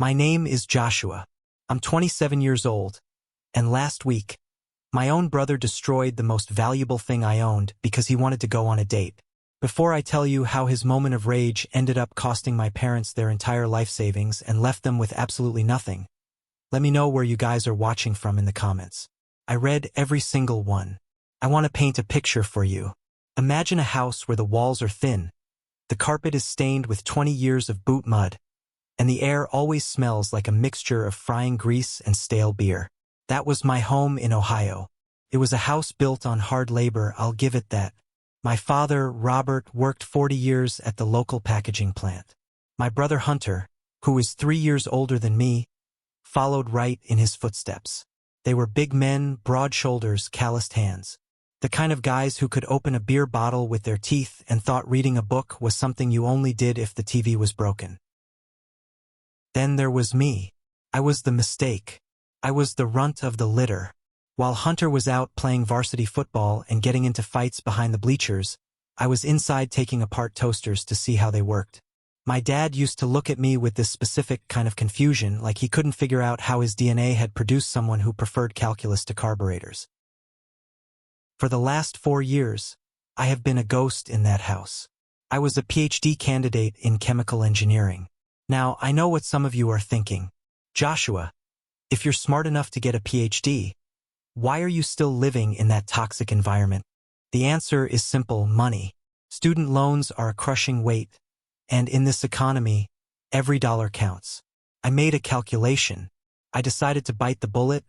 My name is Joshua. I'm 27 years old, and last week, my own brother destroyed the most valuable thing I owned because he wanted to go on a date. Before I tell you how his moment of rage ended up costing my parents their entire life savings and left them with absolutely nothing, let me know where you guys are watching from in the comments. I read every single one. I want to paint a picture for you. Imagine a house where the walls are thin, the carpet is stained with 20 years of boot mud, and the air always smells like a mixture of frying grease and stale beer. That was my home in Ohio. It was a house built on hard labor, I'll give it that. My father, Robert, worked 40 years at the local packaging plant. My brother Hunter, who is 3 years older than me, followed right in his footsteps. They were big men, broad shoulders, calloused hands. The kind of guys who could open a beer bottle with their teeth and thought reading a book was something you only did if the TV was broken. Then there was me. I was the mistake. I was the runt of the litter. While Hunter was out playing varsity football and getting into fights behind the bleachers, I was inside taking apart toasters to see how they worked. My dad used to look at me with this specific kind of confusion, like he couldn't figure out how his DNA had produced someone who preferred calculus to carburetors. For the last 4 years, I have been a ghost in that house. I was a PhD candidate in chemical engineering. Now, I know what some of you are thinking. Joshua, if you're smart enough to get a PhD, why are you still living in that toxic environment? The answer is simple: money. Student loans are a crushing weight, and in this economy, every dollar counts. I made a calculation. I decided to bite the bullet,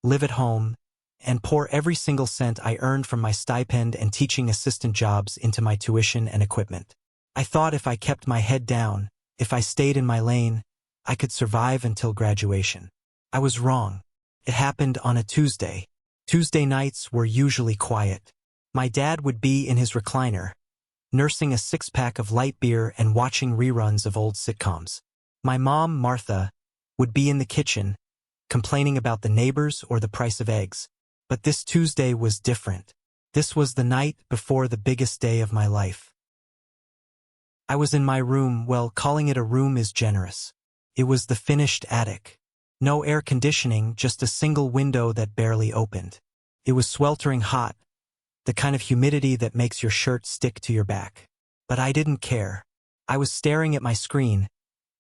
live at home, and pour every single cent I earned from my stipend and teaching assistant jobs into my tuition and equipment. I thought if I kept my head down, if I stayed in my lane, I could survive until graduation. I was wrong. It happened on a Tuesday. Tuesday nights were usually quiet. My dad would be in his recliner, nursing a 6-pack of light beer and watching reruns of old sitcoms. My mom, Martha, would be in the kitchen, complaining about the neighbors or the price of eggs. But this Tuesday was different. This was the night before the biggest day of my life. I was in my room. Well, calling it a room is generous. It was the finished attic. No air conditioning, just a single window that barely opened. It was sweltering hot, the kind of humidity that makes your shirt stick to your back. But I didn't care. I was staring at my screen,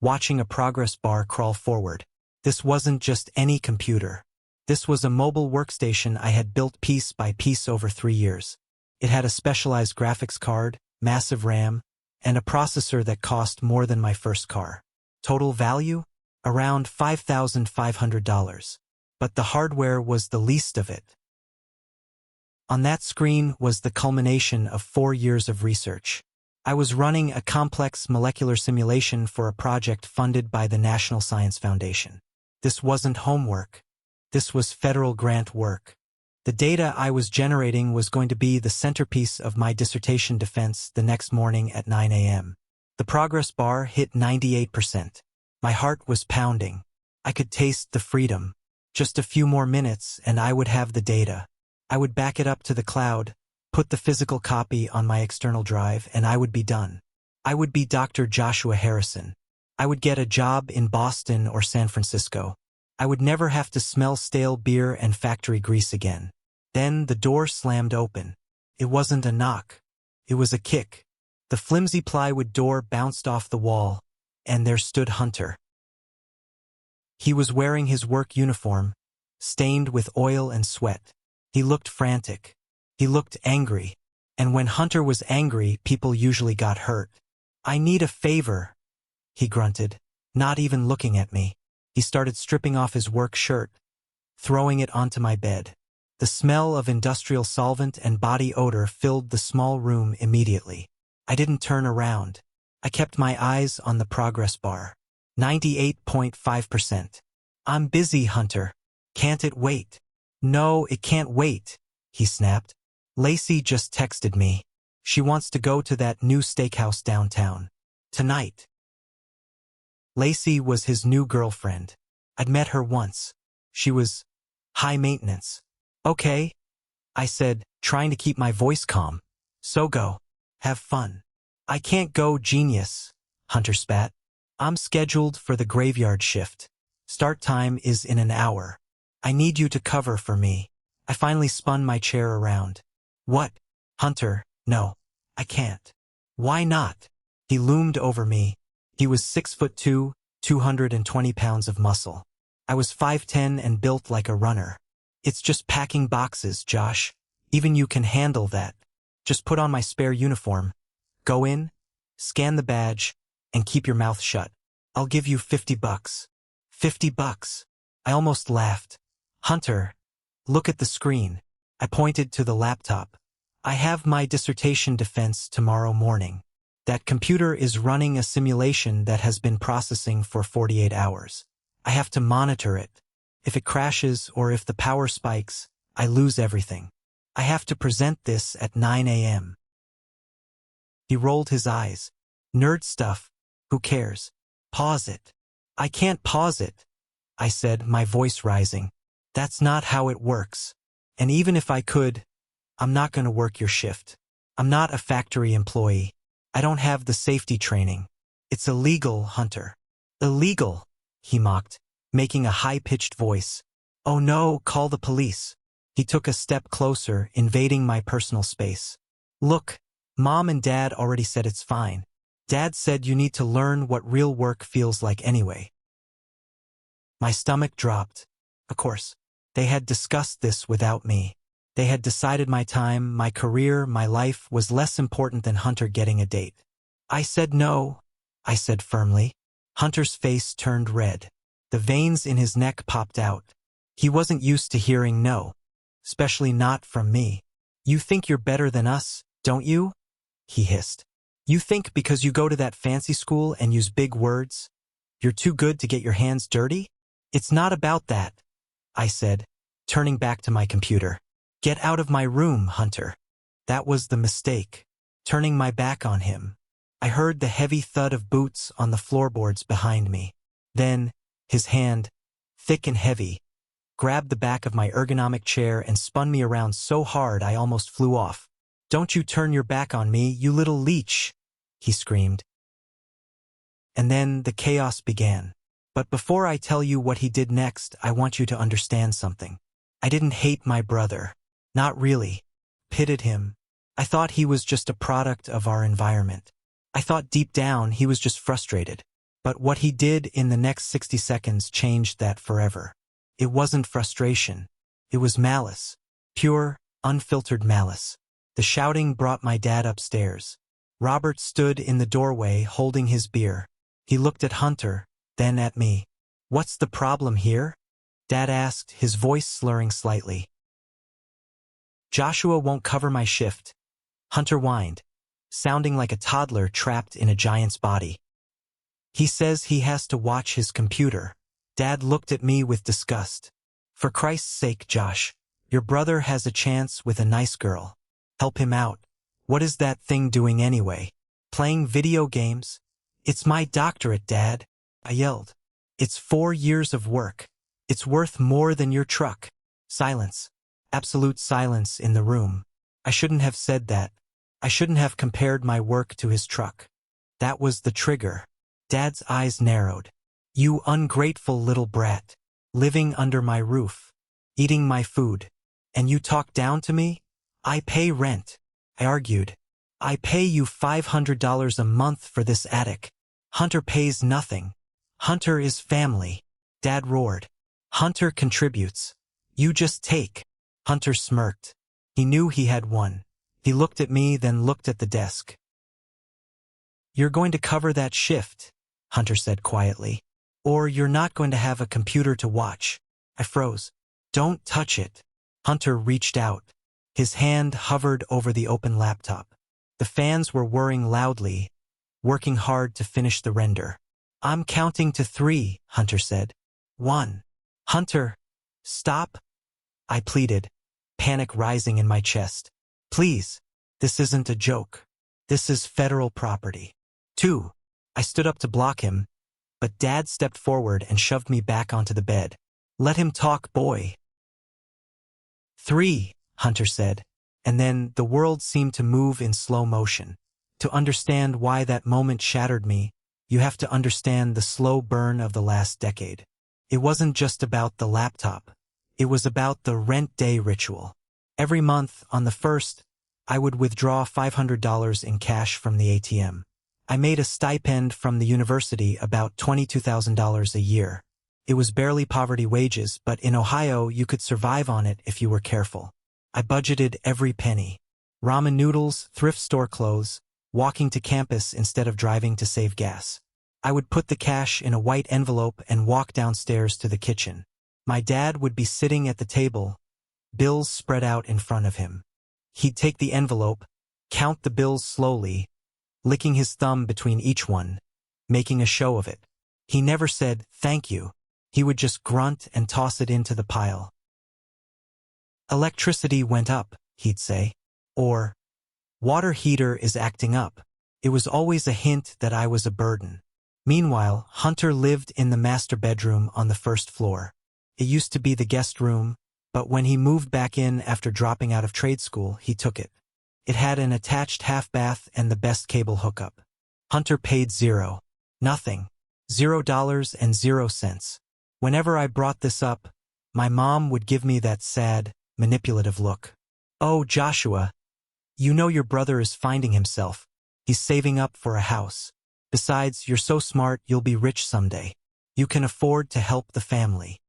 watching a progress bar crawl forward. This wasn't just any computer. This was a mobile workstation I had built piece by piece over 3 years. It had a specialized graphics card, massive RAM, and a processor that cost more than my first car. Total value? Around $5,500. But the hardware was the least of it. On that screen was the culmination of 4 years of research. I was running a complex molecular simulation for a project funded by the National Science Foundation. This wasn't homework. This was federal grant work. The data I was generating was going to be the centerpiece of my dissertation defense the next morning at 9 a.m. The progress bar hit 98%. My heart was pounding. I could taste the freedom. Just a few more minutes and I would have the data. I would back it up to the cloud, put the physical copy on my external drive, and I would be done. I would be Dr. Joshua Harrison. I would get a job in Boston or San Francisco. I would never have to smell stale beer and factory grease again. Then the door slammed open. It wasn't a knock. It was a kick. The flimsy plywood door bounced off the wall, and there stood Hunter. He was wearing his work uniform, stained with oil and sweat. He looked frantic. He looked angry. And when Hunter was angry, people usually got hurt. "I need a favor," he grunted, not even looking at me. He started stripping off his work shirt, throwing it onto my bed. The smell of industrial solvent and body odor filled the small room immediately. I didn't turn around. I kept my eyes on the progress bar. 98.5%. "I'm busy, Hunter. Can't it wait?" "No, it can't wait," he snapped. "Lacey just texted me. She wants to go to that new steakhouse downtown. Tonight." Lacey was his new girlfriend. I'd met her once. She was high maintenance. "Okay," I said, trying to keep my voice calm. "So go. Have fun." "I can't go, genius," Hunter spat. I'm scheduled for the graveyard shift. Start time is in an hour. I need you to cover for me. I finally spun my chair around. What? Hunter, no. I can't. Why not? He loomed over me. He was 6'2", 220 pounds of muscle. I was 5'10" and built like a runner. It's just packing boxes, Josh. Even you can handle that. Just put on my spare uniform. Go in, scan the badge, and keep your mouth shut. I'll give you $50. $50? I almost laughed. Hunter, look at the screen. I pointed to the laptop. I have my dissertation defense tomorrow morning. That computer is running a simulation that has been processing for 48 hours. I have to monitor it. If it crashes or if the power spikes, I lose everything. I have to present this at 9 a.m. He rolled his eyes. Nerd stuff. Who cares? Pause it. I can't pause it, I said, my voice rising. That's not how it works. And even if I could, I'm not going to work your shift. I'm not a factory employee. I don't have the safety training. It's illegal, Hunter. Illegal, he mocked, making a high-pitched voice. Oh no, call the police. He took a step closer, invading my personal space. Look, Mom and Dad already said it's fine. Dad said you need to learn what real work feels like anyway. My stomach dropped. Of course, they had discussed this without me. They had decided my time, my career, my life was less important than Hunter getting a date. I said no, I said firmly. Hunter's face turned red. The veins in his neck popped out. He wasn't used to hearing no, especially not from me. You think you're better than us, don't you? He hissed. You think because you go to that fancy school and use big words, you're too good to get your hands dirty? It's not about that, I said, turning back to my computer. Get out of my room, Hunter. That was the mistake. Turning my back on him. I heard the heavy thud of boots on the floorboards behind me. Then, his hand, thick and heavy, grabbed the back of my ergonomic chair and spun me around so hard I almost flew off. Don't you turn your back on me, you little leech, he screamed. And then the chaos began. But before I tell you what he did next, I want you to understand something. I didn't hate my brother. Not really. Pitted him. I thought he was just a product of our environment. I thought deep down he was just frustrated. But what he did in the next 60 seconds changed that forever. It wasn't frustration. It was malice. Pure, unfiltered malice. The shouting brought my dad upstairs. Robert stood in the doorway holding his beer. He looked at Hunter, then at me. What's the problem here? Dad asked, his voice slurring slightly. Joshua won't cover my shift. Hunter whined, sounding like a toddler trapped in a giant's body. He says he has to watch his computer. Dad looked at me with disgust. For Christ's sake, Josh, your brother has a chance with a nice girl. Help him out. What is that thing doing anyway? Playing video games? It's my doctorate, Dad, I yelled. It's 4 years of work. It's worth more than your truck. Silence. Absolute silence in the room. I shouldn't have said that. I shouldn't have compared my work to his truck. That was the trigger. Dad's eyes narrowed. You ungrateful little brat. Living under my roof. Eating my food. And you talk down to me? I pay rent. I argued. I pay you $500 a month for this attic. Hunter pays nothing. Hunter is family. Dad roared. Hunter contributes. You just take. Hunter smirked. He knew he had won. He looked at me, then looked at the desk. You're going to cover that shift, Hunter said quietly. Or you're not going to have a computer to watch. I froze. Don't touch it. Hunter reached out. His hand hovered over the open laptop. The fans were whirring loudly, working hard to finish the render. I'm counting to 3, Hunter said. 1. Hunter, stop, I pleaded, panic rising in my chest. Please, this isn't a joke. This is federal property. 2. I stood up to block him, but Dad stepped forward and shoved me back onto the bed. Let him talk, boy. 3, Hunter said, and then the world seemed to move in slow motion. To understand why that moment shattered me, you have to understand the slow burn of the last decade. It wasn't just about the laptop. It was about the rent day ritual. Every month, on the 1st, I would withdraw $500 in cash from the ATM. I made a stipend from the university, about $22,000 a year. It was barely poverty wages, but in Ohio you could survive on it if you were careful. I budgeted every penny. Ramen noodles, thrift store clothes, walking to campus instead of driving to save gas. I would put the cash in a white envelope and walk downstairs to the kitchen. My dad would be sitting at the table, bills spread out in front of him. He'd take the envelope, count the bills slowly, licking his thumb between each one, making a show of it. He never said, "Thank you." He would just grunt and toss it into the pile. "Electricity went up," he'd say. Or, "Water heater is acting up." It was always a hint that I was a burden. Meanwhile, Hunter lived in the master bedroom on the 1st floor. It used to be the guest room, but when he moved back in after dropping out of trade school, he took it. It had an attached half bath and the best cable hookup. Hunter paid zero. Nothing. $0.00. Whenever I brought this up, my mom would give me that sad, manipulative look. "Oh, Joshua, you know your brother is finding himself. He's saving up for a house. Besides, you're so smart, you'll be rich someday. You can afford to help the family."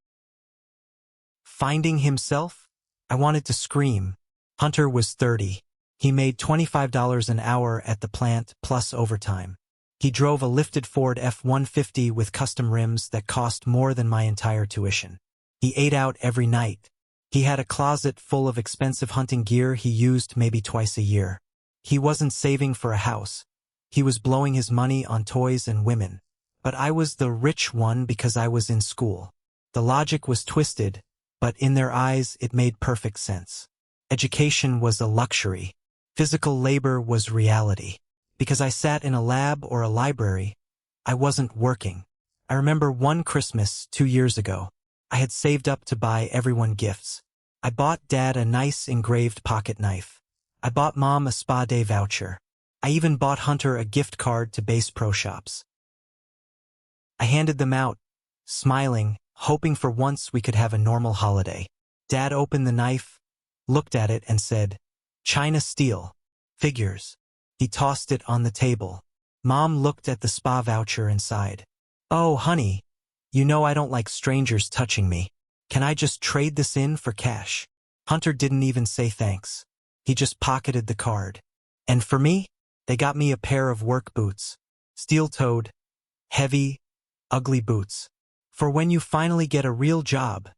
Finding himself? I wanted to scream. Hunter was 30. He made $25 an hour at the plant, plus overtime. He drove a lifted Ford F-150 with custom rims that cost more than my entire tuition. He ate out every night. He had a closet full of expensive hunting gear he used maybe twice a year. He wasn't saving for a house. He was blowing his money on toys and women. But I was the rich one because I was in school. The logic was twisted, but in their eyes it made perfect sense. Education was a luxury. Physical labor was reality. Because I sat in a lab or a library, I wasn't working. I remember one Christmas 2 years ago. I had saved up to buy everyone gifts. I bought Dad a nice engraved pocket knife. I bought Mom a spa day voucher. I even bought Hunter a gift card to Bass Pro Shops. I handed them out, smiling, hoping for once we could have a normal holiday. Dad opened the knife, looked at it and said, "China steel. Figures." He tossed it on the table. Mom looked at the spa voucher and sighed. "Oh, honey, you know I don't like strangers touching me. Can I just trade this in for cash?" Hunter didn't even say thanks. He just pocketed the card. And for me, they got me a pair of work boots. Steel-toed, heavy, ugly boots. "For when you finally get a real job,"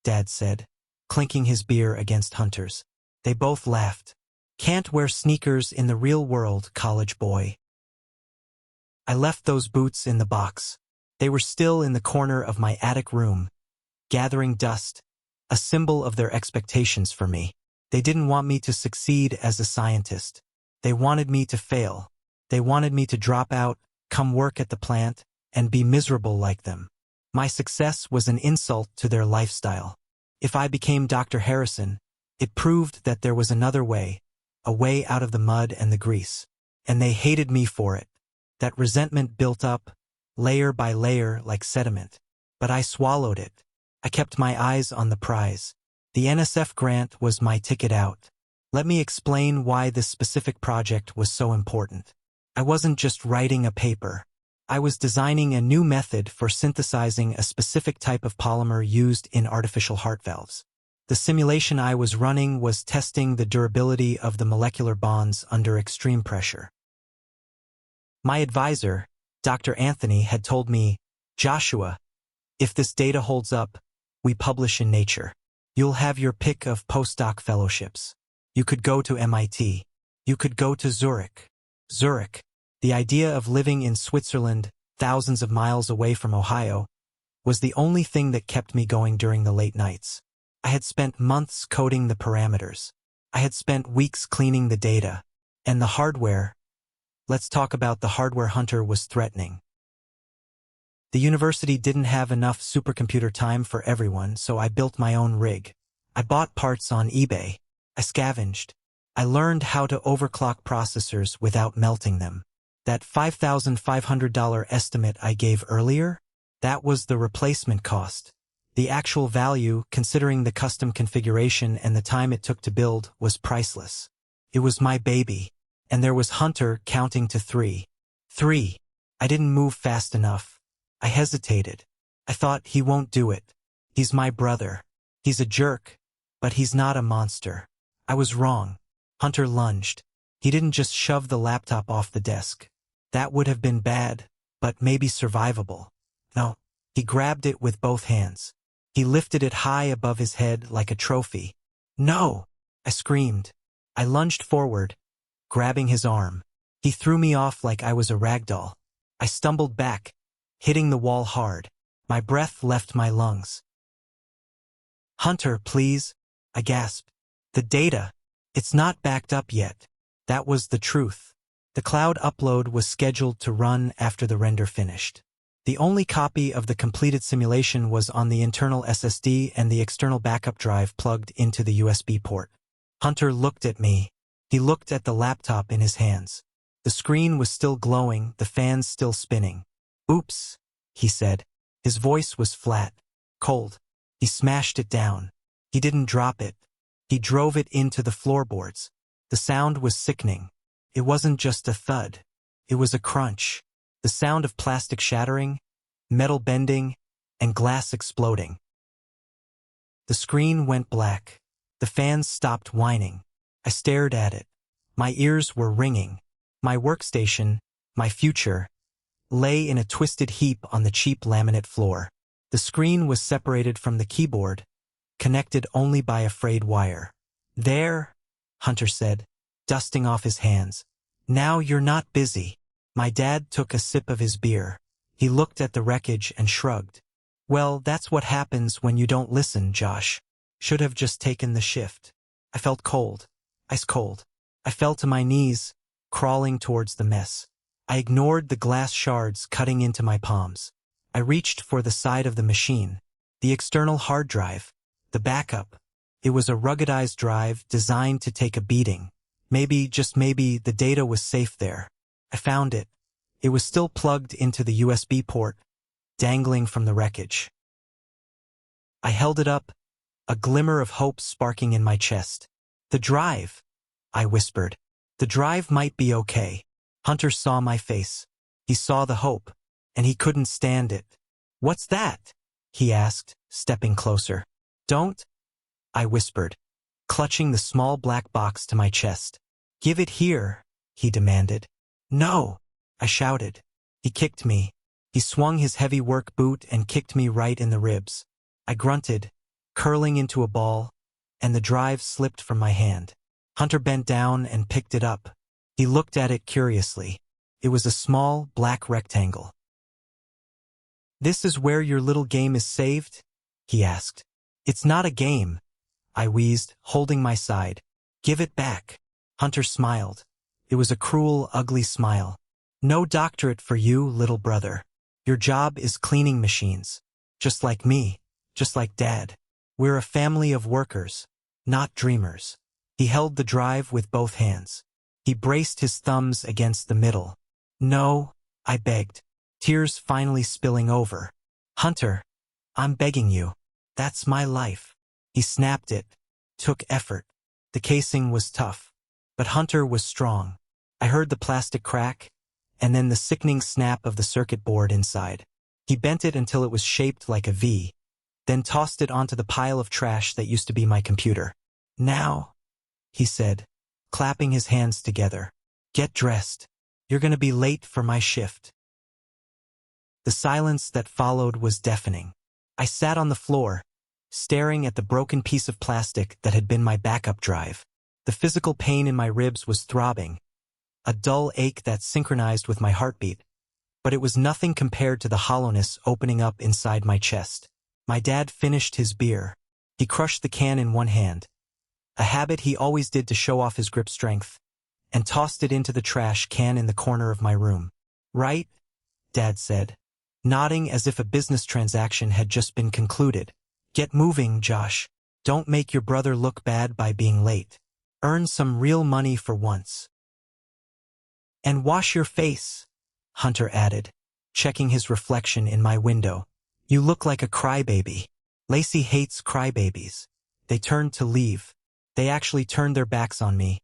Dad said, clinking his beer against Hunter's. They both laughed. "Can't wear sneakers in the real world, college boy." I left those boots in the box. They were still in the corner of my attic room, gathering dust, a symbol of their expectations for me. They didn't want me to succeed as a scientist. They wanted me to fail. They wanted me to drop out, come work at the plant, and be miserable like them. My success was an insult to their lifestyle. If I became Dr. Harrison, it proved that there was another way, a way out of the mud and the grease. And they hated me for it. That resentment built up, layer by layer like sediment. But I swallowed it. I kept my eyes on the prize. The NSF grant was my ticket out. Let me explain why this specific project was so important. I wasn't just writing a paper. I was designing a new method for synthesizing a specific type of polymer used in artificial heart valves. The simulation I was running was testing the durability of the molecular bonds under extreme pressure. My advisor, Dr. Anthony, had told me, "Joshua, if this data holds up, we publish in Nature. You'll have your pick of postdoc fellowships. You could go to MIT. You could go to Zurich." Zurich, the idea of living in Switzerland, thousands of miles away from Ohio, was the only thing that kept me going during the late nights. I had spent months coding the parameters. I had spent weeks cleaning the data. And the hardware. Let's talk about the hardware Hunter was threatening. The university didn't have enough supercomputer time for everyone, so I built my own rig. I bought parts on eBay. I scavenged. I learned how to overclock processors without melting them. That $5,500 estimate I gave earlier? That was the replacement cost. The actual value, considering the custom configuration and the time it took to build, was priceless. It was my baby. And there was Hunter counting to 3. 3. I didn't move fast enough. I hesitated. I thought, he won't do it. He's my brother. He's a jerk, but he's not a monster. I was wrong. Hunter lunged. He didn't just shove the laptop off the desk. That would have been bad, but maybe survivable. No, he grabbed it with both hands. He lifted it high above his head like a trophy. No! I screamed. I lunged forward, grabbing his arm. He threw me off like I was a ragdoll. I stumbled back, hitting the wall hard. My breath left my lungs. Hunter, please, I gasped. The data, it's not backed up yet. That was the truth. The cloud upload was scheduled to run after the render finished. The only copy of the completed simulation was on the internal SSD and the external backup drive plugged into the USB port. Hunter looked at me. He looked at the laptop in his hands. The screen was still glowing, the fans still spinning. Oops, he said. His voice was flat, cold. He smashed it down. He didn't drop it. He drove it into the floorboards. The sound was sickening. It wasn't just a thud. It was a crunch. The sound of plastic shattering, metal bending, and glass exploding. The screen went black. The fans stopped whining. I stared at it. My ears were ringing. My workstation, my future, lay in a twisted heap on the cheap laminate floor. The screen was separated from the keyboard, connected only by a frayed wire. There, Hunter said, dusting off his hands. Now you're not busy. My dad took a sip of his beer. He looked at the wreckage and shrugged. Well, that's what happens when you don't listen, Josh. Should have just taken the shift. I felt cold, ice cold. I fell to my knees, crawling towards the mess. I ignored the glass shards cutting into my palms. I reached for the side of the machine, the external hard drive, the backup. It was a ruggedized drive designed to take a beating. Maybe, just maybe, the data was safe there. I found it. It was still plugged into the USB port, dangling from the wreckage. I held it up, a glimmer of hope sparking in my chest. The drive, I whispered. The drive might be okay. Hunter saw my face. He saw the hope, and he couldn't stand it. What's that? He asked, stepping closer. Don't, I whispered, clutching the small black box to my chest. Give it here, he demanded. No, I shouted. He kicked me. He swung his heavy work boot and kicked me right in the ribs. I grunted, curling into a ball, and the drive slipped from my hand. Hunter bent down and picked it up. He looked at it curiously. It was a small, black rectangle. This is where your little game is saved? He asked. It's not a game, I wheezed, holding my side. Give it back. Hunter smiled. It was a cruel, ugly smile. No doctorate for you, little brother. Your job is cleaning machines. Just like me. Just like Dad. We're a family of workers, not dreamers. He held the drive with both hands. He braced his thumbs against the middle. No, I begged, tears finally spilling over. Hunter, I'm begging you. That's my life. He snapped it. Took effort. The casing was tough. But Hunter was strong. I heard the plastic crack, and then the sickening snap of the circuit board inside. He bent it until it was shaped like a V, then tossed it onto the pile of trash that used to be my computer. Now, he said, clapping his hands together. Get dressed. You're going to be late for my shift. The silence that followed was deafening. I sat on the floor, staring at the broken piece of plastic that had been my backup drive. The physical pain in my ribs was throbbing, a dull ache that synchronized with my heartbeat, but it was nothing compared to the hollowness opening up inside my chest. My dad finished his beer. He crushed the can in one hand, a habit he always did to show off his grip strength, and tossed it into the trash can in the corner of my room. Right? Dad said, nodding as if a business transaction had just been concluded. Get moving, Josh. Don't make your brother look bad by being late. Earn some real money for once. And wash your face, Hunter added, checking his reflection in my window. You look like a crybaby. Lacey hates crybabies. They turned to leave. They actually turned their backs on me,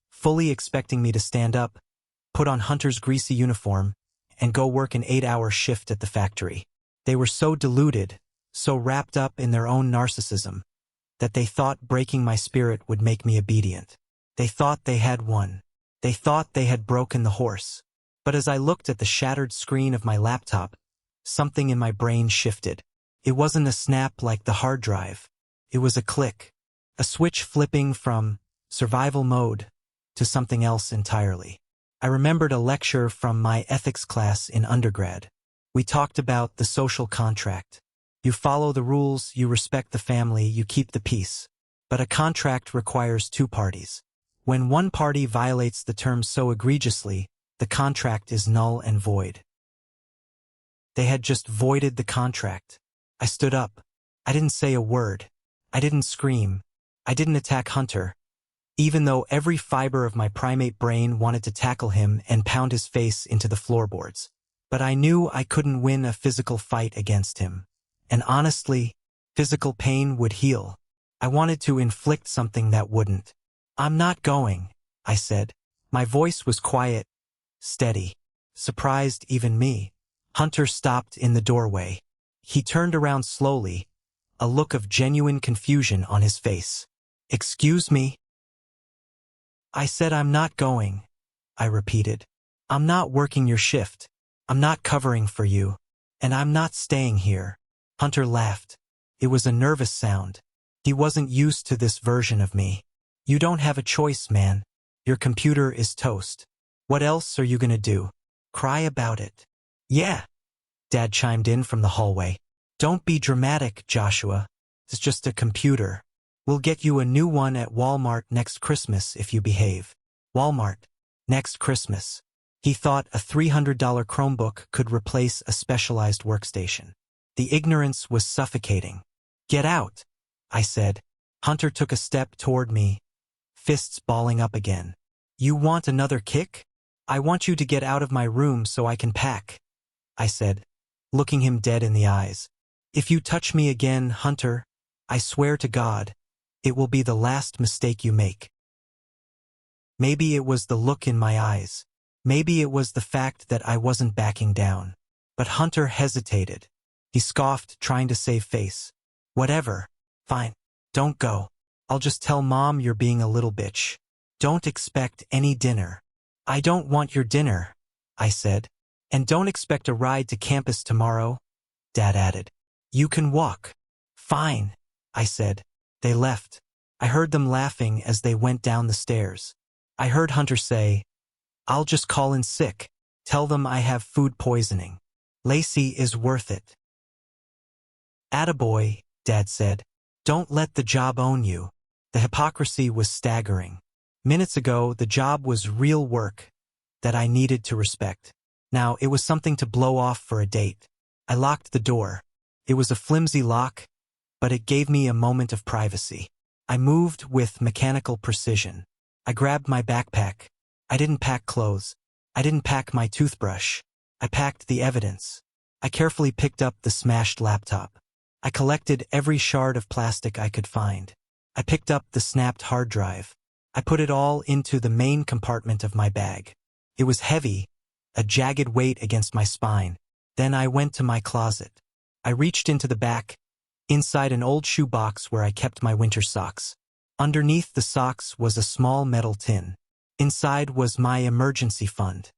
fully expecting me to stand up, put on Hunter's greasy uniform, and go work an 8-hour shift at the factory. They were so deluded, so wrapped up in their own narcissism, that they thought breaking my spirit would make me obedient. They thought they had won. They thought they had broken the horse. But as I looked at the shattered screen of my laptop, something in my brain shifted. It wasn't a snap like the hard drive. It was a click, a switch flipping from survival mode to something else entirely. I remembered a lecture from my ethics class in undergrad. We talked about the social contract. You follow the rules, you respect the family, you keep the peace. But a contract requires two parties. When one party violates the terms so egregiously, the contract is null and void. They had just voided the contract. I stood up. I didn't say a word. I didn't scream. I didn't attack Hunter, even though every fiber of my primate brain wanted to tackle him and pound his face into the floorboards. But I knew I couldn't win a physical fight against him. And honestly, physical pain would heal. I wanted to inflict something that wouldn't. I'm not going, I said. My voice was quiet, steady. Surprised even me. Hunter stopped in the doorway. He turned around slowly, a look of genuine confusion on his face. Excuse me? I said I'm not going, I repeated. I'm not working your shift. I'm not covering for you. And I'm not staying here. Hunter laughed. It was a nervous sound. He wasn't used to this version of me. You don't have a choice, man. Your computer is toast. What else are you gonna do? Cry about it? Yeah, Dad chimed in from the hallway. Don't be dramatic, Joshua. It's just a computer. We'll get you a new one at Walmart next Christmas if you behave. Walmart. Next Christmas. He thought a $300 Chromebook could replace a specialized workstation. The ignorance was suffocating. Get out, I said. Hunter took a step toward me, fists balling up again. You want another kick? I want you to get out of my room so I can pack, I said, looking him dead in the eyes. If you touch me again, Hunter, I swear to God, it will be the last mistake you make. Maybe it was the look in my eyes. Maybe it was the fact that I wasn't backing down. But Hunter hesitated. He scoffed, trying to save face. Whatever. Fine. Don't go. I'll just tell Mom you're being a little bitch. Don't expect any dinner. I don't want your dinner, I said. And don't expect a ride to campus tomorrow, Dad added. You can walk. Fine, I said. They left. I heard them laughing as they went down the stairs. I heard Hunter say, I'll just call in sick. Tell them I have food poisoning. Lacey is worth it. Attaboy, Dad said. Don't let the job own you. The hypocrisy was staggering. Minutes ago, the job was real work that I needed to respect. Now, it was something to blow off for a date. I locked the door. It was a flimsy lock, but it gave me a moment of privacy. I moved with mechanical precision. I grabbed my backpack. I didn't pack clothes. I didn't pack my toothbrush. I packed the evidence. I carefully picked up the smashed laptop. I collected every shard of plastic I could find. I picked up the snapped hard drive. I put it all into the main compartment of my bag. It was heavy, a jagged weight against my spine. Then I went to my closet. I reached into the back, inside an old shoebox where I kept my winter socks. Underneath the socks was a small metal tin. Inside was my emergency fund.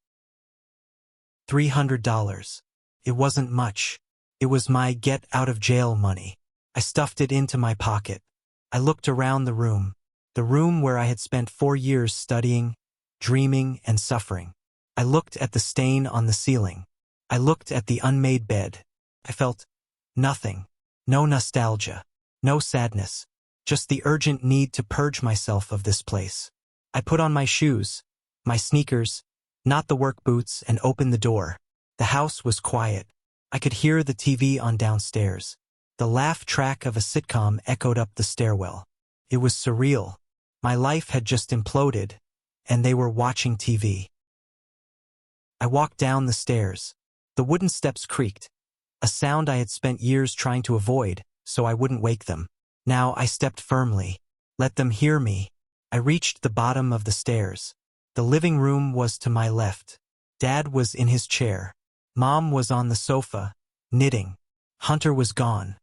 $300. It wasn't much. It was my get-out-of-jail money. I stuffed it into my pocket. I looked around the room where I had spent 4 years studying, dreaming, and suffering. I looked at the stain on the ceiling. I looked at the unmade bed. I felt nothing. No nostalgia. No sadness. Just the urgent need to purge myself of this place. I put on my shoes, my sneakers, not the work boots, and opened the door. The house was quiet. I could hear the TV on downstairs. The laugh track of a sitcom echoed up the stairwell. It was surreal. My life had just imploded, and they were watching TV. I walked down the stairs. The wooden steps creaked, a sound I had spent years trying to avoid so I wouldn't wake them. Now I stepped firmly. Let them hear me. I reached the bottom of the stairs. The living room was to my left. Dad was in his chair. Mom was on the sofa, knitting. Hunter was gone,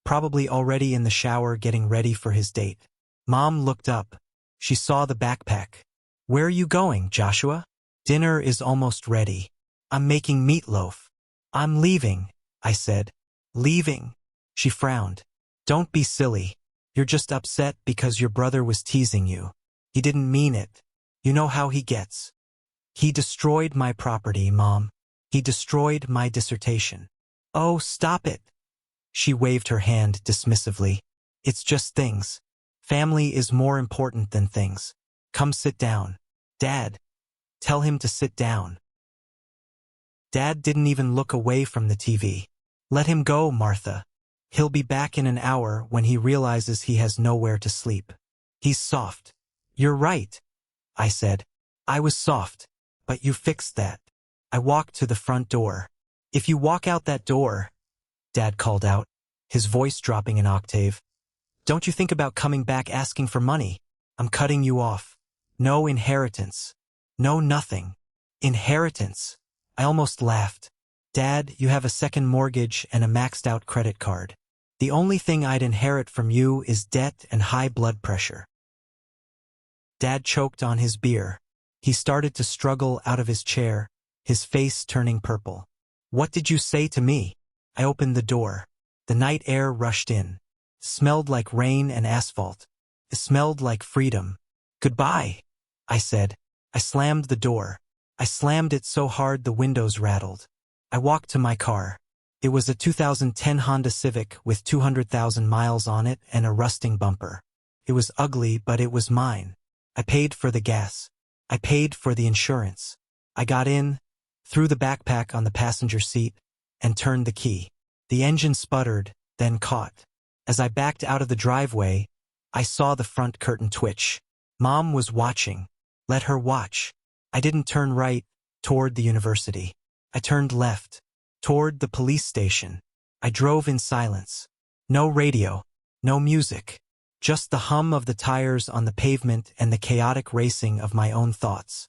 probably already in the shower getting ready for his date. Mom looked up. She saw the backpack. "Where are you going, Joshua?" "Dinner is almost ready. I'm making meatloaf." "I'm leaving," I said. "Leaving?" She frowned. "Don't be silly. You're just upset because your brother was teasing you. He didn't mean it. You know how he gets." "He destroyed my property, Mom. He destroyed my dissertation." "Oh, stop it." She waved her hand dismissively. "It's just things. Family is more important than things. Come sit down." "Dad, tell him to sit down." Dad didn't even look away from the TV. "Let him go, Martha. He'll be back in an hour when he realizes he has nowhere to sleep. He's soft." "You're right," I said. "I was soft, but you fixed that." I walked to the front door. "If you walk out that door," Dad called out, his voice dropping an octave, "don't you think about coming back asking for money. I'm cutting you off. No inheritance. No nothing. Inheritance." I almost laughed. "Dad, you have a second mortgage and a maxed-out credit card. The only thing I'd inherit from you is debt and high blood pressure." Dad choked on his beer. He started to struggle out of his chair, his face turning purple. "What did you say to me?" I opened the door. The night air rushed in. It smelled like rain and asphalt. It smelled like freedom. "Goodbye," I said. I slammed the door. I slammed it so hard the windows rattled. I walked to my car. It was a 2010 Honda Civic with 200,000 miles on it and a rusting bumper. It was ugly, but it was mine. I paid for the gas. I paid for the insurance. I got in, threw the backpack on the passenger seat, and turned the key. The engine sputtered, then caught. As I backed out of the driveway, I saw the front curtain twitch. Mom was watching. Let her watch. I didn't turn right, toward the university. I turned left, toward the police station. I drove in silence. No radio, no music. Just the hum of the tires on the pavement and the chaotic racing of my own thoughts.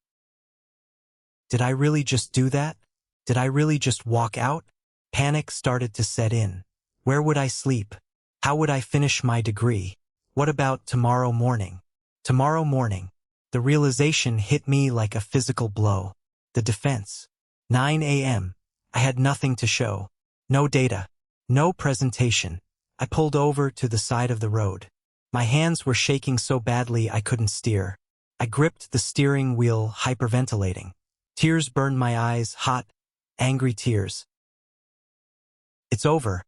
Did I really just do that? Did I really just walk out? Panic started to set in. Where would I sleep? How would I finish my degree? What about tomorrow morning? Tomorrow morning. The realization hit me like a physical blow. The defense. 9 a.m. I had nothing to show. No data. No presentation. I pulled over to the side of the road. My hands were shaking so badly I couldn't steer. I gripped the steering wheel, hyperventilating. Tears burned my eyes, hot, angry tears. "It's over."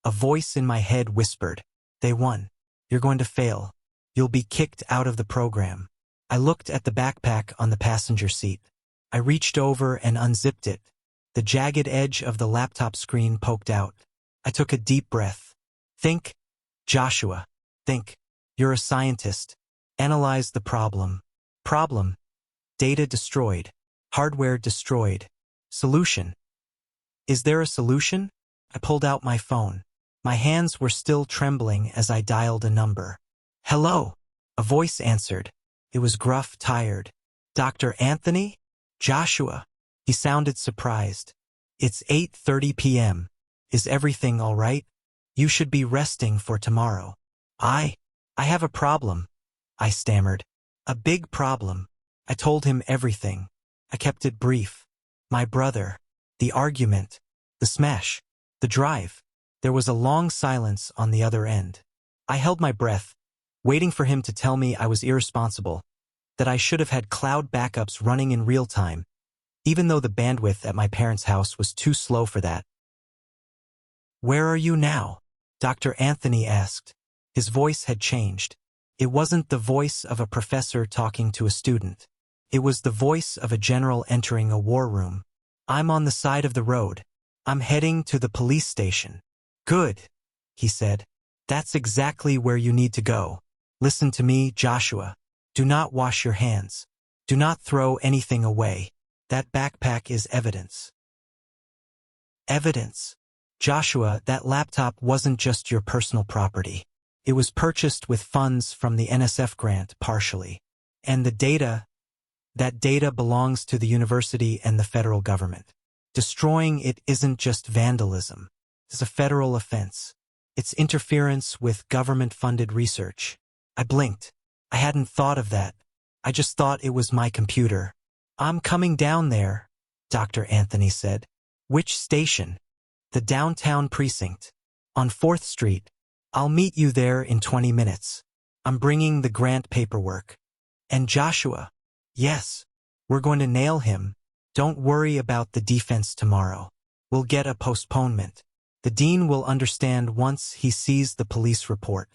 A voice in my head whispered. "They won. You're going to fail. You'll be kicked out of the program." I looked at the backpack on the passenger seat. I reached over and unzipped it. The jagged edge of the laptop screen poked out. I took a deep breath. "Think, Joshua. Think. You're a scientist. Analyze the problem. Problem. Data destroyed. Hardware destroyed. Solution. Is there a solution?" I pulled out my phone. My hands were still trembling as I dialed a number. "Hello." A voice answered. It was gruff, tired. "Dr. Anthony?" "Joshua." He sounded surprised. "It's 8:30 p.m. Is everything all right? You should be resting for tomorrow." I have a problem," I stammered. "A big problem." I told him everything. I kept it brief. My brother. The argument. The smash. The drive. There was a long silence on the other end. I held my breath, waiting for him to tell me I was irresponsible, that I should have had cloud backups running in real time, even though the bandwidth at my parents' house was too slow for that. "Where are you now?" Dr. Anthony asked. His voice had changed. It wasn't the voice of a professor talking to a student. It was the voice of a general entering a war room. "I'm on the side of the road. I'm heading to the police station." "Good," he said. "That's exactly where you need to go. Listen to me, Joshua. Do not wash your hands. Do not throw anything away. That backpack is evidence. Evidence. Joshua, that laptop wasn't just your personal property. It was purchased with funds from the NSF grant, partially. And that data belongs to the university and the federal government. Destroying it isn't just vandalism. It's a federal offense. It's interference with government-funded research. I blinked. I hadn't thought of that. I just thought it was my computer. I'm coming down there, Dr. Anthony said. Which station? The downtown precinct. On 4th Street. I'll meet you there in 20 minutes. I'm bringing the grant paperwork. And Joshua. Yes. We're going to nail him. Don't worry about the defense tomorrow. We'll get a postponement. The dean will understand once he sees the police report.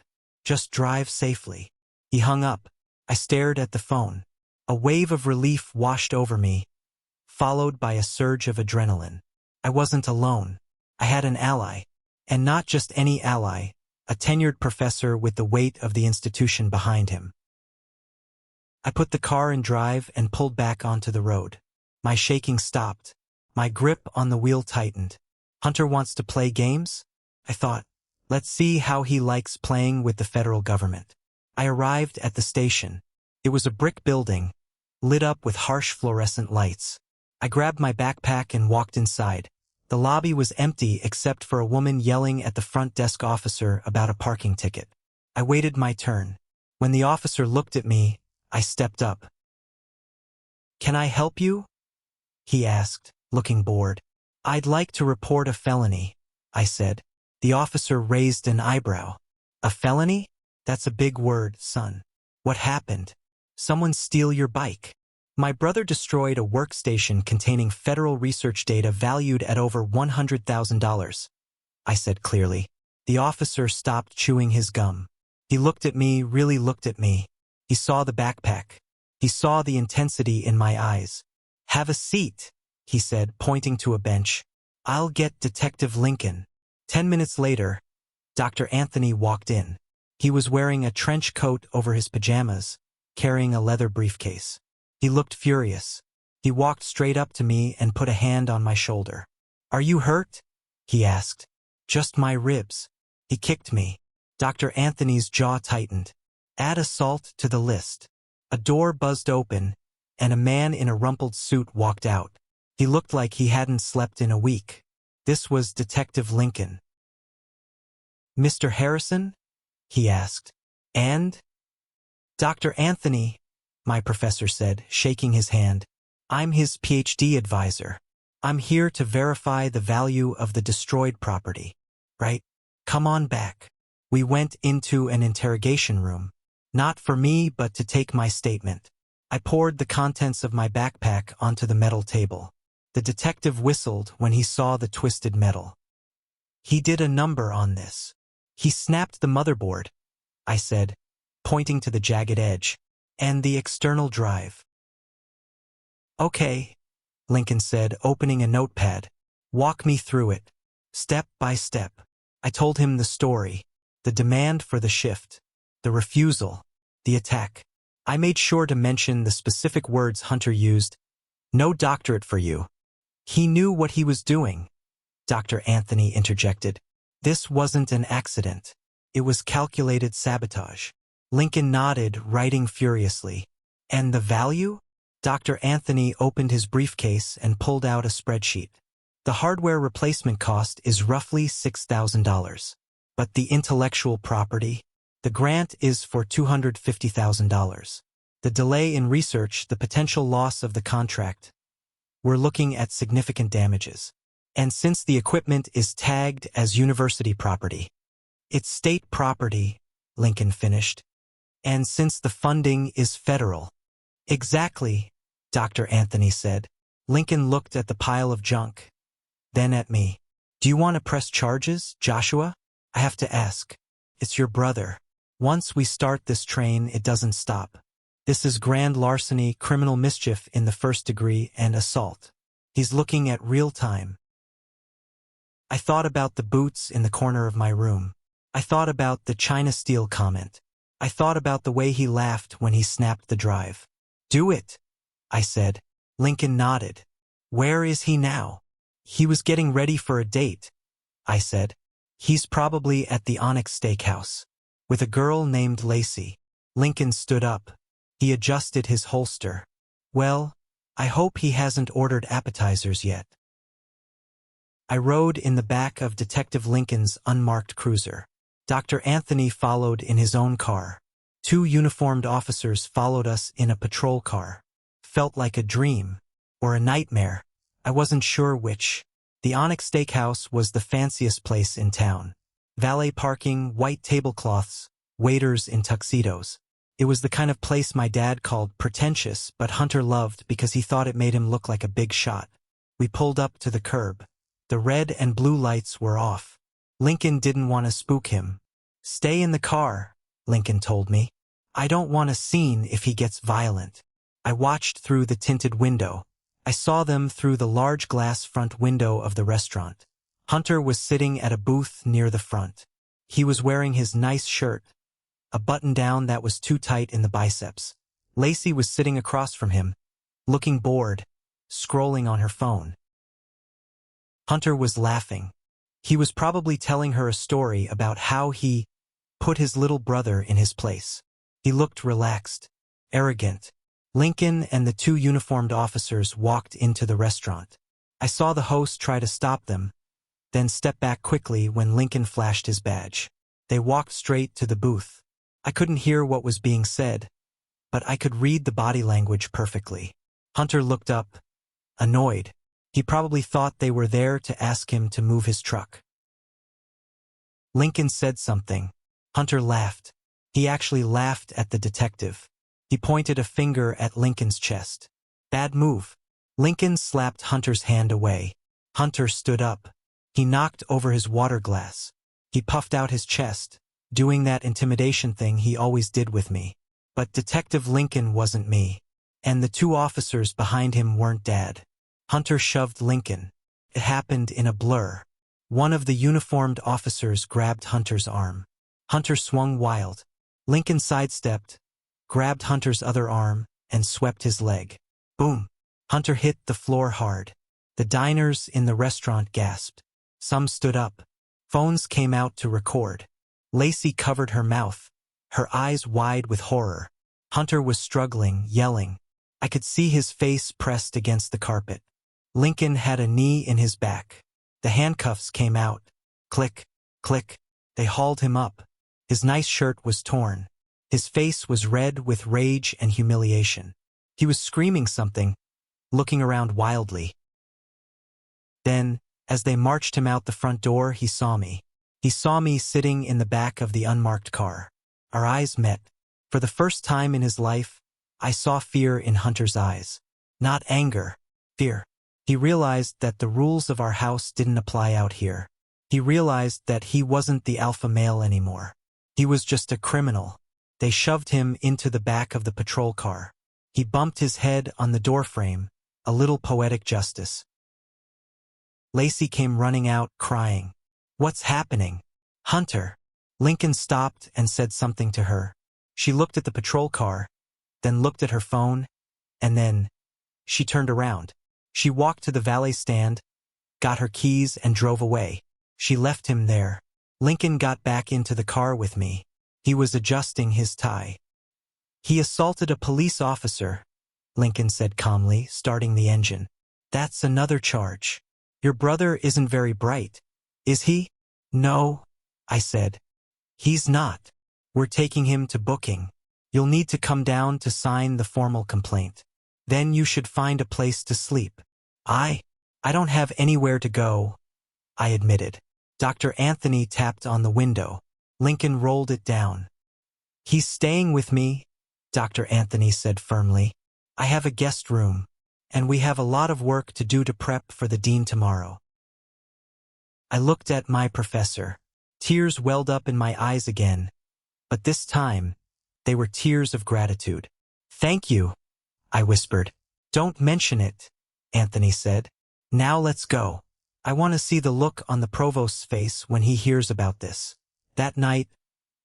Just drive safely. He hung up. I stared at the phone. A wave of relief washed over me, followed by a surge of adrenaline. I wasn't alone. I had an ally. And not just any ally, a tenured professor with the weight of the institution behind him. I put the car in drive and pulled back onto the road. My shaking stopped. My grip on the wheel tightened. Hunter wants to play games? I thought. Let's see how he likes playing with the federal government. I arrived at the station. It was a brick building, lit up with harsh fluorescent lights. I grabbed my backpack and walked inside. The lobby was empty except for a woman yelling at the front desk officer about a parking ticket. I waited my turn. When the officer looked at me, I stepped up. "Can I help you?" he asked, looking bored. "I'd like to report a felony," I said. The officer raised an eyebrow. "A felony? That's a big word, son. What happened? Someone steal your bike?" "My brother destroyed a workstation containing federal research data valued at over $100,000, I said clearly. The officer stopped chewing his gum. He looked at me, really looked at me. He saw the backpack. He saw the intensity in my eyes. "Have a seat," he said, pointing to a bench. "I'll get Detective Lincoln." 10 minutes later, Dr. Anthony walked in. He was wearing a trench coat over his pajamas, carrying a leather briefcase. He looked furious. He walked straight up to me and put a hand on my shoulder. "Are you hurt?" he asked. "Just my ribs." He kicked me. Dr. Anthony's jaw tightened. "Add assault to the list." A door buzzed open, and a man in a rumpled suit walked out. He looked like he hadn't slept in a week. This was Detective Lincoln. "Mr. Harrison?" he asked. "And?" "Dr. Anthony," my professor said, shaking his hand. "I'm his PhD advisor. I'm here to verify the value of the destroyed property." "Right? Come on back." We went into an interrogation room. Not for me, but to take my statement. I poured the contents of my backpack onto the metal table. The detective whistled when he saw the twisted metal. "He did a number on this. He snapped the motherboard," I said, pointing to the jagged edge, "and the external drive." "Okay," Lincoln said, opening a notepad. "Walk me through it, step by step." I told him the story, the demand for the shift, the refusal, the attack. I made sure to mention the specific words Hunter used. "No doctorate for you." "He knew what he was doing," Dr. Anthony interjected. "This wasn't an accident. It was calculated sabotage." Lincoln nodded, writing furiously. "And the value?" Dr. Anthony opened his briefcase and pulled out a spreadsheet. "The hardware replacement cost is roughly $6,000. But the intellectual property? The grant is for $250,000. The delay in research, the potential loss of the contract. We're looking at significant damages. And since the equipment is tagged as university property, it's state property," Lincoln finished. "And since the funding is federal." "Exactly," Dr. Anthony said. Lincoln looked at the pile of junk, then at me. "Do you want to press charges, Joshua? I have to ask. It's your brother. Once we start this train, it doesn't stop. This is grand larceny, criminal mischief in the first degree, and assault. He's looking at real time." I thought about the boots in the corner of my room. I thought about the China steel comment. I thought about the way he laughed when he snapped the drive. "Do it," I said. Lincoln nodded. Where is he now? He was getting ready for a date, I said. He's probably at the Onyx Steakhouse. With a girl named Lacey. Lincoln stood up. He adjusted his holster. Well, I hope he hasn't ordered appetizers yet. I rode in the back of Detective Lincoln's unmarked cruiser. Dr. Anthony followed in his own car. 2 uniformed officers followed us in a patrol car. Felt like a dream. Or a nightmare. I wasn't sure which. The Onyx Steakhouse was the fanciest place in town. Valet parking, white tablecloths, waiters in tuxedos. It was the kind of place my dad called pretentious, but Hunter loved because he thought it made him look like a big shot. We pulled up to the curb. The red and blue lights were off. Lincoln didn't want to spook him. Stay in the car, Lincoln told me. I don't want a scene if he gets violent. I watched through the tinted window. I saw them through the large glass front window of the restaurant. Hunter was sitting at a booth near the front. He was wearing his nice shirt, a button-down that was too tight in the biceps. Lacey was sitting across from him, looking bored, scrolling on her phone. Hunter was laughing. He was probably telling her a story about how he put his little brother in his place. He looked relaxed, arrogant. Lincoln and the 2 uniformed officers walked into the restaurant. I saw the host try to stop them, then step back quickly when Lincoln flashed his badge. They walked straight to the booth. I couldn't hear what was being said, but I could read the body language perfectly. Hunter looked up, annoyed. He probably thought they were there to ask him to move his truck. Lincoln said something. Hunter laughed. He actually laughed at the detective. He pointed a finger at Lincoln's chest. Bad move. Lincoln slapped Hunter's hand away. Hunter stood up. He knocked over his water glass. He puffed out his chest, doing that intimidation thing he always did with me. But Detective Lincoln wasn't me. And the 2 officers behind him weren't Dad. Hunter shoved Lincoln. It happened in a blur. One of the uniformed officers grabbed Hunter's arm. Hunter swung wild. Lincoln sidestepped, grabbed Hunter's other arm, and swept his leg. Boom! Hunter hit the floor hard. The diners in the restaurant gasped. Some stood up. Phones came out to record. Lacey covered her mouth, her eyes wide with horror. Hunter was struggling, yelling. I could see his face pressed against the carpet. Lincoln had a knee in his back. The handcuffs came out. Click, click. They hauled him up. His nice shirt was torn. His face was red with rage and humiliation. He was screaming something, looking around wildly. Then, as they marched him out the front door, he saw me. He saw me sitting in the back of the unmarked car. Our eyes met. For the first time in his life, I saw fear in Hunter's eyes. Not anger, fear. He realized that the rules of our house didn't apply out here. He realized that he wasn't the alpha male anymore. He was just a criminal. They shoved him into the back of the patrol car. He bumped his head on the doorframe, a little poetic justice. Lacey came running out, crying. What's happening? Hunter. Lincoln stopped and said something to her. She looked at the patrol car, then looked at her phone, and then she turned around. She walked to the valet stand, got her keys, and drove away. She left him there. Lincoln got back into the car with me. He was adjusting his tie. He assaulted a police officer, Lincoln said calmly, starting the engine. That's another charge. Your brother isn't very bright, is he? No, I said. He's not. We're taking him to booking. You'll need to come down to sign the formal complaint. Then you should find a place to sleep. I don't have anywhere to go, I admitted. Dr. Anthony tapped on the window. Lincoln rolled it down. He's staying with me, Dr. Anthony said firmly. I have a guest room, and we have a lot of work to do to prep for the dean tomorrow. I looked at my professor. Tears welled up in my eyes again, but this time, they were tears of gratitude. Thank you, I whispered. Don't mention it, Anthony said. Now let's go. I want to see the look on the provost's face when he hears about this. That night,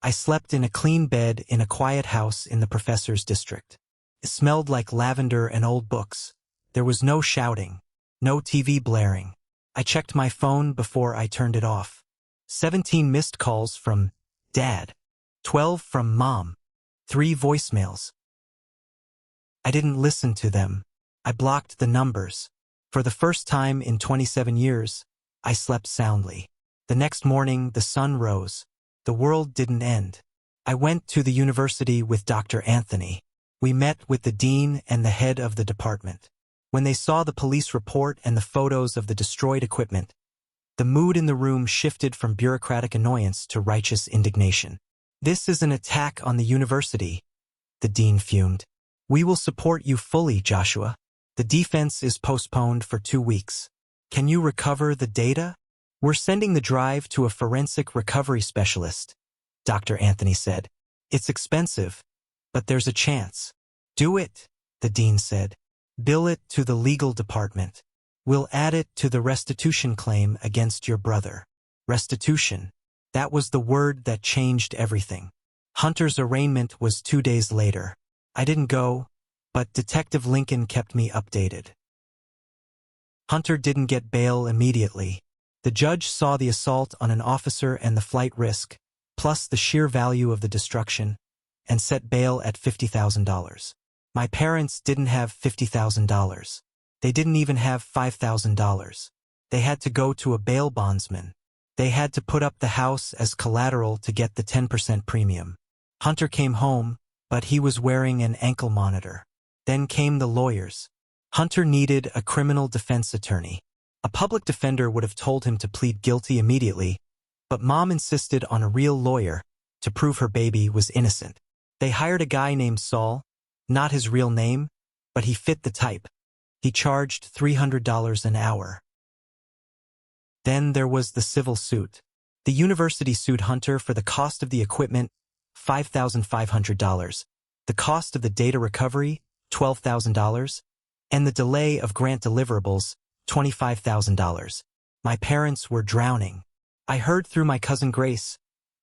I slept in a clean bed in a quiet house in the professor's district. It smelled like lavender and old books. There was no shouting, no TV blaring. I checked my phone before I turned it off. 17 missed calls from Dad, 12 from Mom, 3 voicemails. I didn't listen to them. I blocked the numbers. For the first time in 27 years, I slept soundly. The next morning, the sun rose. The world didn't end. I went to the university with Dr. Anthony. We met with the dean and the head of the department. When they saw the police report and the photos of the destroyed equipment, the mood in the room shifted from bureaucratic annoyance to righteous indignation. "This is an attack on the university," the dean fumed. "We will support you fully, Joshua. The defense is postponed for 2 weeks. Can you recover the data? We're sending the drive to a forensic recovery specialist," Dr. Anthony said. "It's expensive, but there's a chance." "Do it," the dean said. "Bill it to the legal department. We'll add it to the restitution claim against your brother." Restitution. That was the word that changed everything. Hunter's arraignment was 2 days later. I didn't go, but Detective Lincoln kept me updated. Hunter didn't get bail immediately. The judge saw the assault on an officer and the flight risk, plus the sheer value of the destruction, and set bail at $50,000. My parents didn't have $50,000. They didn't even have $5,000. They had to go to a bail bondsman. They had to put up the house as collateral to get the 10% premium. Hunter came home, but he was wearing an ankle monitor. Then came the lawyers. Hunter needed a criminal defense attorney. A public defender would have told him to plead guilty immediately, but Mom insisted on a real lawyer to prove her baby was innocent. They hired a guy named Saul, not his real name, but he fit the type. He charged $300 an hour. Then there was the civil suit. The university sued Hunter for the cost of the equipment, $5,500, the cost of the data recovery, $12,000, and the delay of grant deliverables, $25,000. My parents were drowning. I heard through my cousin Grace,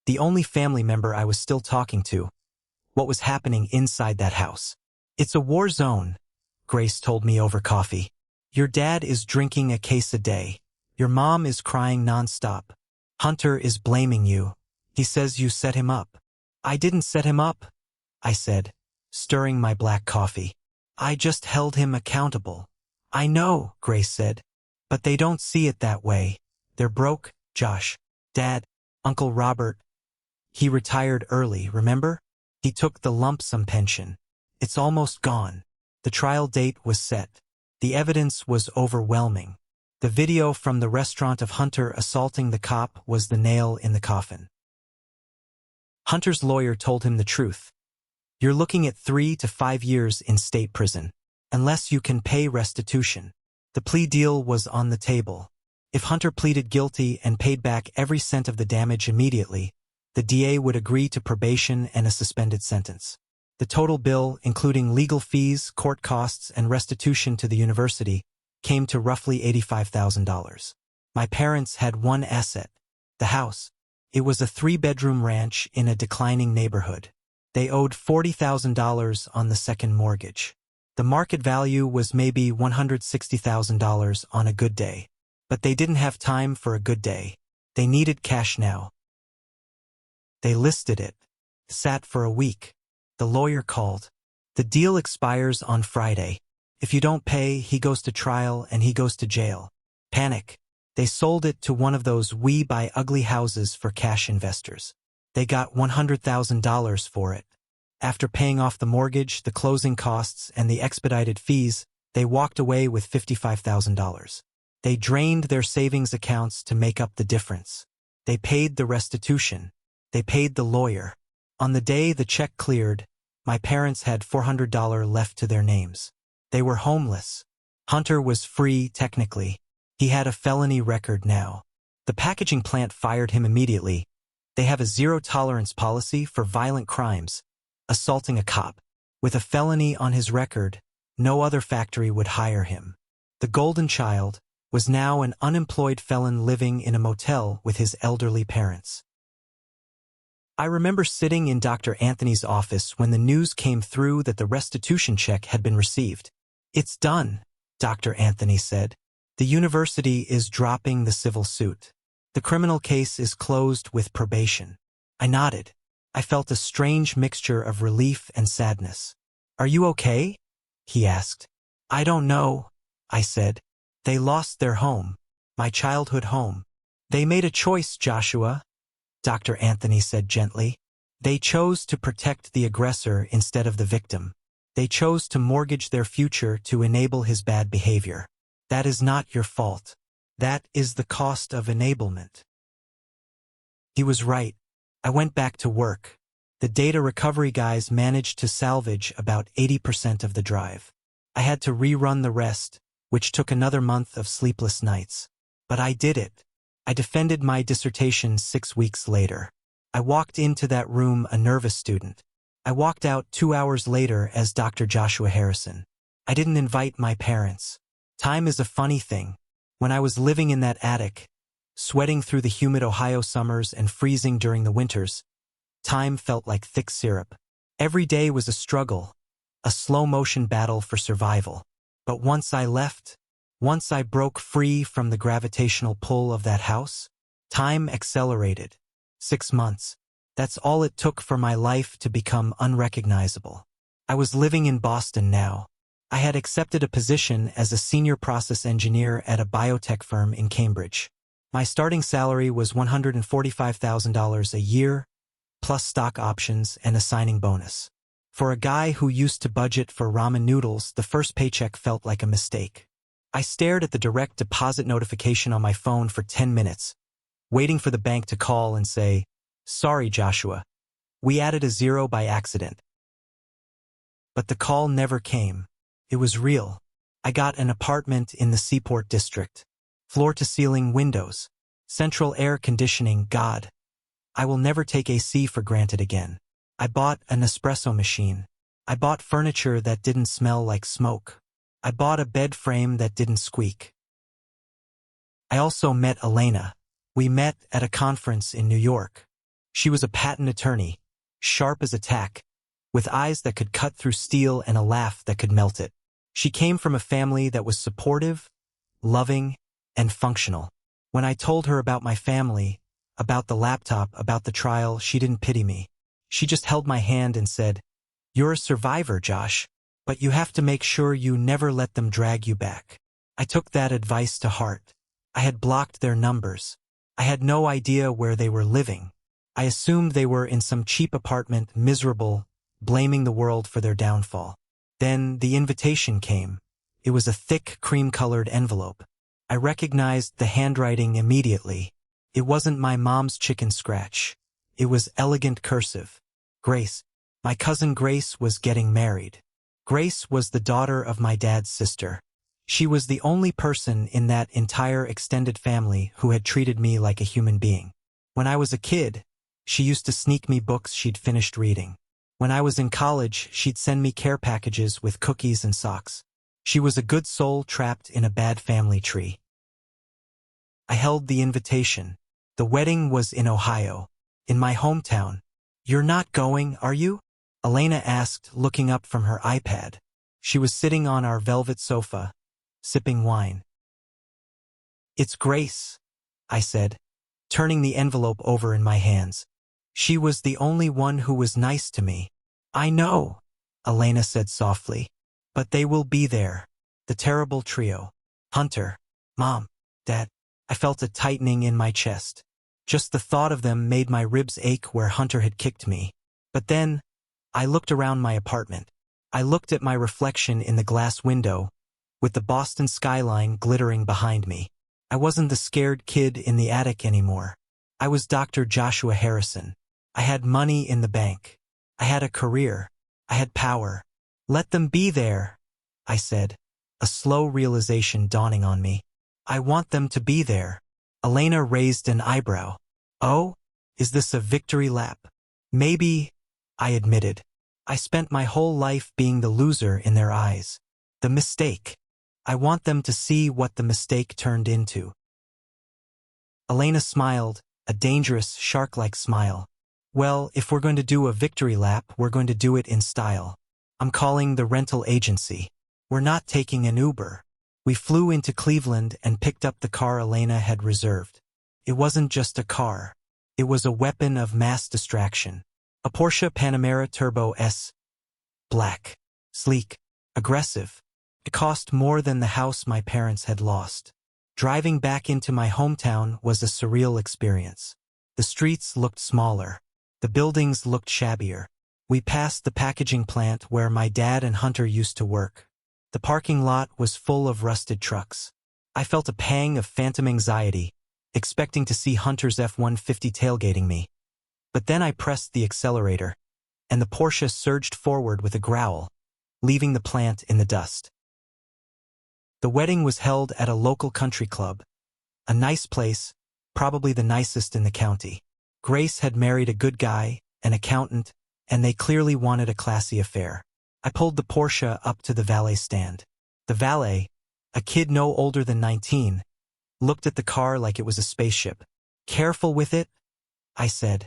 the only family member I was still talking to, what was happening inside that house. "It's a war zone," Grace told me over coffee. "Your dad is drinking a case a day. Your mom is crying nonstop. Hunter is blaming you. He says you set him up." "I didn't set him up," I said, stirring my black coffee. "I just held him accountable." "I know," Grace said, "but they don't see it that way. They're broke, Josh. Dad, Uncle Robert, he retired early, remember? He took the lump sum pension. It's almost gone." The trial date was set. The evidence was overwhelming. The video from the restaurant of Hunter assaulting the cop was the nail in the coffin. Hunter's lawyer told him the truth. "You're looking at 3 to 5 years in state prison, unless you can pay restitution." The plea deal was on the table. If Hunter pleaded guilty and paid back every cent of the damage immediately, the DA would agree to probation and a suspended sentence. The total bill, including legal fees, court costs, and restitution to the university, came to roughly $85,000. My parents had one asset, the house. It was a 3-bedroom ranch in a declining neighborhood. They owed $40,000 on the second mortgage. The market value was maybe $160,000 on a good day. But they didn't have time for a good day. They needed cash now. They listed it. Sat for a week. The lawyer called. "The deal expires on Friday. If you don't pay, he goes to trial and he goes to jail." Panic. They sold it to one of those we buy ugly houses for cash investors. They got $100,000 for it. After paying off the mortgage, the closing costs, and the expedited fees, they walked away with $55,000. They drained their savings accounts to make up the difference. They paid the restitution. They paid the lawyer. On the day the check cleared, my parents had $400 left to their names. They were homeless. Hunter was free technically. He had a felony record now. The packaging plant fired him immediately. They have a zero-tolerance policy for violent crimes, assaulting a cop. With a felony on his record, no other factory would hire him. The golden child was now an unemployed felon living in a motel with his elderly parents. I remember sitting in Dr. Anthony's office when the news came through that the restitution check had been received. "It's done," Dr. Anthony said. The university is dropping the civil suit. The criminal case is closed with probation. I nodded. I felt a strange mixture of relief and sadness. Are you okay? He asked. I don't know, I said. They lost their home, my childhood home. They made a choice, Joshua, Dr. Anthony said gently. They chose to protect the aggressor instead of the victim. They chose to mortgage their future to enable his bad behavior. That is not your fault. That is the cost of enablement. He was right. I went back to work. The data recovery guys managed to salvage about 80% of the drive. I had to rerun the rest, which took another month of sleepless nights. But I did it. I defended my dissertation 6 weeks later. I walked into that room a nervous student. I walked out 2 hours later as Dr. Joshua Harrison. I didn't invite my parents. Time is a funny thing. When I was living in that attic, sweating through the humid Ohio summers and freezing during the winters, time felt like thick syrup. Every day was a struggle, a slow-motion battle for survival. But once I left, once I broke free from the gravitational pull of that house, time accelerated. 6 months. That's all it took for my life to become unrecognizable. I was living in Boston now. I had accepted a position as a senior process engineer at a biotech firm in Cambridge. My starting salary was $145,000 a year, plus stock options and a signing bonus. For a guy who used to budget for ramen noodles, the first paycheck felt like a mistake. I stared at the direct deposit notification on my phone for 10 minutes, waiting for the bank to call and say, "Sorry, Joshua. We added a zero by accident." But the call never came. It was real. I got an apartment in the Seaport District. Floor-to-ceiling windows. Central air conditioning, God. I will never take AC for granted again. I bought an espresso machine. I bought furniture that didn't smell like smoke. I bought a bed frame that didn't squeak. I also met Elena. We met at a conference in New York. She was a patent attorney, sharp as a tack, with eyes that could cut through steel and a laugh that could melt it. She came from a family that was supportive, loving, and functional. When I told her about my family, about the laptop, about the trial, she didn't pity me. She just held my hand and said, "You're a survivor, Josh, but you have to make sure you never let them drag you back." I took that advice to heart. I had blocked their numbers. I had no idea where they were living. I assumed they were in some cheap apartment, miserable, blaming the world for their downfall. Then the invitation came. It was a thick, cream-colored envelope. I recognized the handwriting immediately. It wasn't my mom's chicken scratch. It was elegant cursive. Grace. My cousin Grace was getting married. Grace was the daughter of my dad's sister. She was the only person in that entire extended family who had treated me like a human being. When I was a kid, she used to sneak me books she'd finished reading. When I was in college, she'd send me care packages with cookies and socks. She was a good soul trapped in a bad family tree. I held the invitation. The wedding was in Ohio, in my hometown. "You're not going, are you?" Elena asked, looking up from her iPad. She was sitting on our velvet sofa, sipping wine. "It's Grace," I said, turning the envelope over in my hands. "She was the only one who was nice to me." "I know," Elena said softly. "But they will be there. The terrible trio. Hunter, Mom, Dad." I felt a tightening in my chest. Just the thought of them made my ribs ache where Hunter had kicked me. But then, I looked around my apartment. I looked at my reflection in the glass window, with the Boston skyline glittering behind me. I wasn't the scared kid in the attic anymore. I was Dr. Joshua Harrison. I had money in the bank. I had a career. I had power. "Let them be there," I said, a slow realization dawning on me. "I want them to be there." Elena raised an eyebrow. "Oh, is this a victory lap?" "Maybe," I admitted. "I spent my whole life being the loser in their eyes. The mistake. I want them to see what the mistake turned into." Elena smiled, a dangerous, shark-like smile. "Well, if we're going to do a victory lap, we're going to do it in style. I'm calling the rental agency. We're not taking an Uber. We flew into Cleveland and picked up the car Elena had reserved. It wasn't just a car. It was a weapon of mass distraction. A Porsche Panamera Turbo S. Black. Sleek. Aggressive. It cost more than the house my parents had lost. Driving back into my hometown was a surreal experience. The streets looked smaller. The buildings looked shabbier. We passed the packaging plant where my dad and Hunter used to work. The parking lot was full of rusted trucks. I felt a pang of phantom anxiety, expecting to see Hunter's F-150 tailgating me. But then I pressed the accelerator, and the Porsche surged forward with a growl, leaving the plant in the dust. The wedding was held at a local country club. A nice place, probably the nicest in the county. Grace had married a good guy, an accountant, and they clearly wanted a classy affair. I pulled the Porsche up to the valet stand. The valet, a kid no older than 19, looked at the car like it was a spaceship. "Careful with it," I said,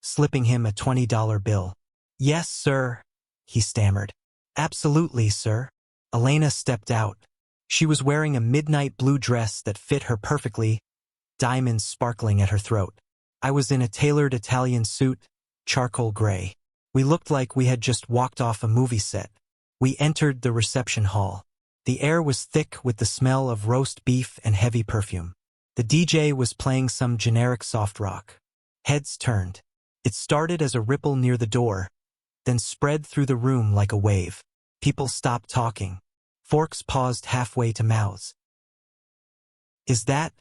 slipping him a $20 bill. "Yes, sir," he stammered. "Absolutely, sir." Elena stepped out. She was wearing a midnight blue dress that fit her perfectly, diamonds sparkling at her throat. I was in a tailored Italian suit, charcoal gray. We looked like we had just walked off a movie set. We entered the reception hall. The air was thick with the smell of roast beef and heavy perfume. The DJ was playing some generic soft rock. Heads turned. It started as a ripple near the door, then spread through the room like a wave. People stopped talking. Forks paused halfway to mouths. Is that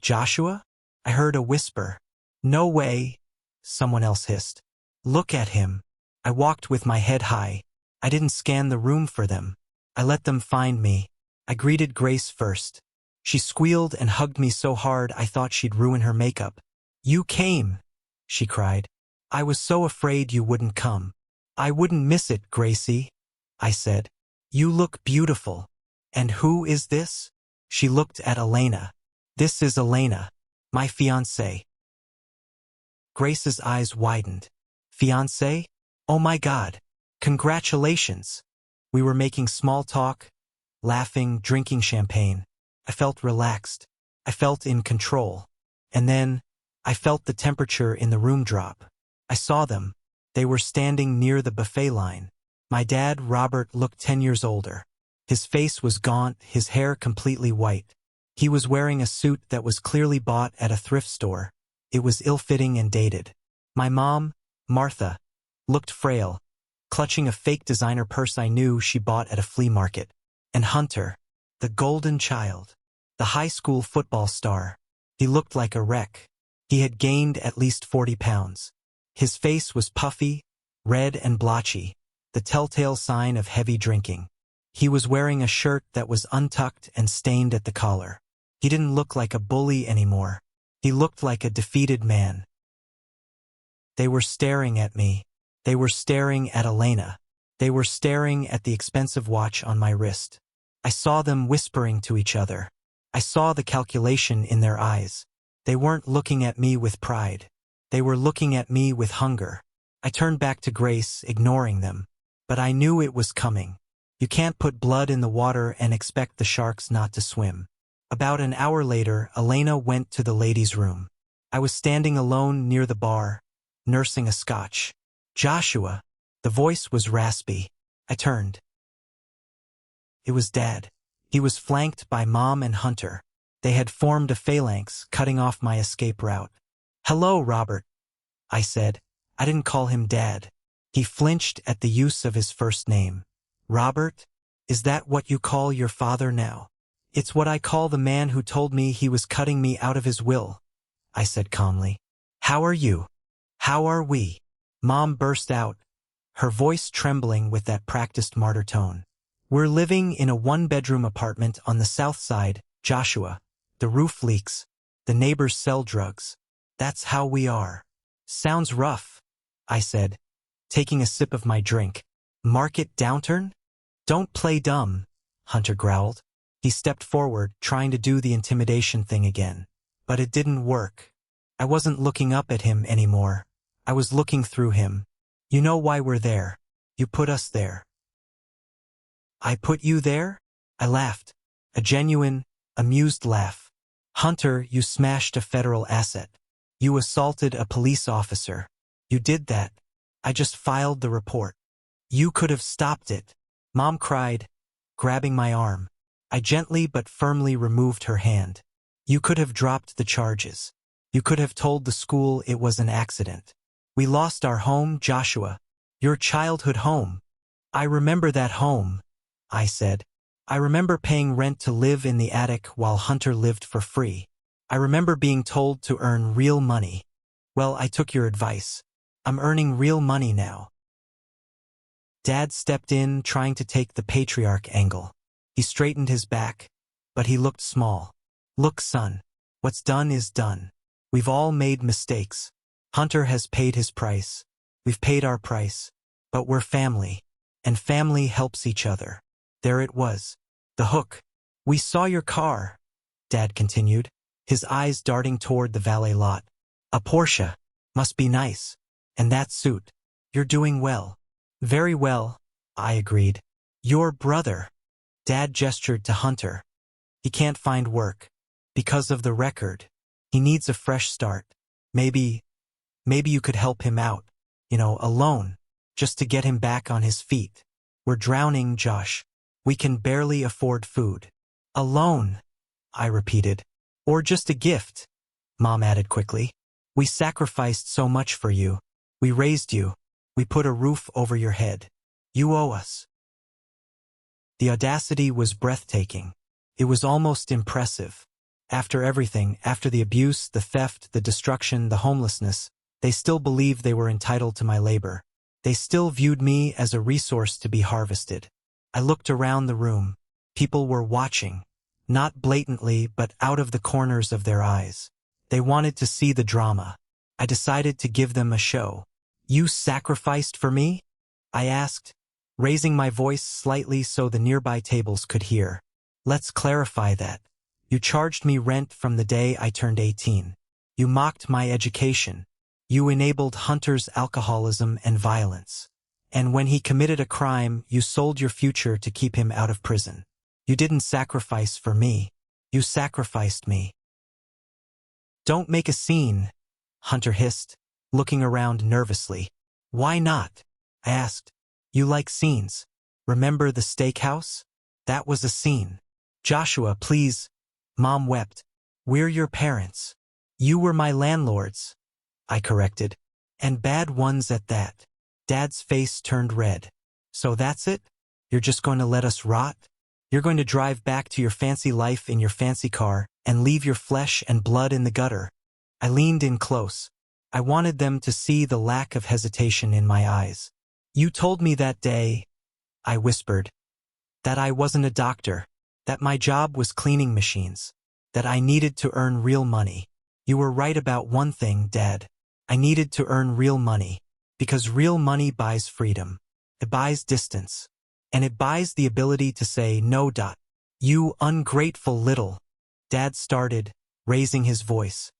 Joshua?" I heard a whisper. "No way," someone else hissed. "Look at him." I walked with my head high. I didn't scan the room for them. I let them find me. I greeted Grace first. She squealed and hugged me so hard I thought she'd ruin her makeup. "You came," she cried. "I was so afraid you wouldn't come." "I wouldn't miss it, Gracie," I said. "You look beautiful." "And who is this?" She looked at Elena. "This is Elena, my fiancée." Grace's eyes widened. "Fiancé? Oh my God. Congratulations." We were making small talk, laughing, drinking champagne. I felt relaxed. I felt in control. And then, I felt the temperature in the room drop. I saw them. They were standing near the buffet line. My dad, Robert, looked 10 years older. His face was gaunt, his hair completely white. He was wearing a suit that was clearly bought at a thrift store. It was ill-fitting and dated. My mom, Martha, looked frail, clutching a fake designer purse I knew she bought at a flea market. And Hunter, the golden child, the high school football star. He looked like a wreck. He had gained at least 40 pounds. His face was puffy, red and blotchy, the telltale sign of heavy drinking. He was wearing a shirt that was untucked and stained at the collar. He didn't look like a bully anymore. He looked like a defeated man. They were staring at me. They were staring at Elena. They were staring at the expensive watch on my wrist. I saw them whispering to each other. I saw the calculation in their eyes. They weren't looking at me with pride. They were looking at me with hunger. I turned back to Grace, ignoring them. But I knew it was coming. You can't put blood in the water and expect the sharks not to swim. About an hour later, Elena went to the ladies' room. I was standing alone near the bar, nursing a scotch. "Joshua." The voice was raspy. I turned. It was Dad. He was flanked by Mom and Hunter. They had formed a phalanx, cutting off my escape route. "Hello, Robert," I said. I didn't call him Dad. He flinched at the use of his first name. "Robert? Is that what you call your father now?" "It's what I call the man who told me he was cutting me out of his will," I said calmly. "How are you? How are we?" Mom burst out, her voice trembling with that practiced martyr tone. "We're living in a one-bedroom apartment on the south side, Joshua. The roof leaks. The neighbors sell drugs. That's how we are." "Sounds rough," I said, taking a sip of my drink. "Market downturn?" "Don't play dumb," Hunter growled. He stepped forward, trying to do the intimidation thing again. But it didn't work. I wasn't looking up at him anymore. I was looking through him. "You know why we're there. You put us there." "I put you there?" I laughed. A genuine, amused laugh. Hunter, you smashed a federal asset. You assaulted a police officer. You did that. I just filed the report. You could have stopped it. Mom cried, grabbing my arm. I gently but firmly removed her hand. You could have dropped the charges. You could have told the school it was an accident. We lost our home, Joshua. Your childhood home. I remember that home, I said. I remember paying rent to live in the attic while Hunter lived for free. I remember being told to earn real money. Well, I took your advice. I'm earning real money now. Dad stepped in, trying to take the patriarch angle. He straightened his back, but he looked small. Look, son. What's done is done. We've all made mistakes. Hunter has paid his price. We've paid our price. But we're family. And family helps each other. There it was. The hook. We saw your car, Dad continued, his eyes darting toward the valet lot. A Porsche. Must be nice. And that suit. You're doing well. Very well, I agreed. Your brother. Dad gestured to Hunter. He can't find work. Because of the record. He needs a fresh start. Maybe you could help him out. A loan. Just to get him back on his feet. We're drowning, Josh. We can barely afford food. A loan, I repeated. Or just a gift, Mom added quickly. We sacrificed so much for you. We raised you. We put a roof over your head. You owe us. The audacity was breathtaking. It was almost impressive. After everything, after the abuse, the theft, the destruction, the homelessness, they still believed they were entitled to my labor. They still viewed me as a resource to be harvested. I looked around the room. People were watching. Not blatantly, but out of the corners of their eyes. They wanted to see the drama. I decided to give them a show. You sacrificed for me? I asked, raising my voice slightly so the nearby tables could hear. Let's clarify that. You charged me rent from the day I turned 18. You mocked my education. You enabled Hunter's alcoholism and violence. And when he committed a crime, you sold your future to keep him out of prison. You didn't sacrifice for me. You sacrificed me. Don't make a scene, Hunter hissed, looking around nervously. Why not? I asked. You like scenes. Remember the steakhouse? That was a scene. Joshua, please. Mom wept. We're your parents. You were my landlords, I corrected. And bad ones at that. Dad's face turned red. So that's it? You're just going to let us rot? You're going to drive back to your fancy life in your fancy car and leave your flesh and blood in the gutter? I leaned in close. I wanted them to see the lack of hesitation in my eyes. You told me that day, I whispered, that I wasn't a doctor, that my job was cleaning machines, that I needed to earn real money. You were right about one thing, Dad. I needed to earn real money, because real money buys freedom. It buys distance. And it buys the ability to say no. You ungrateful little. Dad started, raising his voice.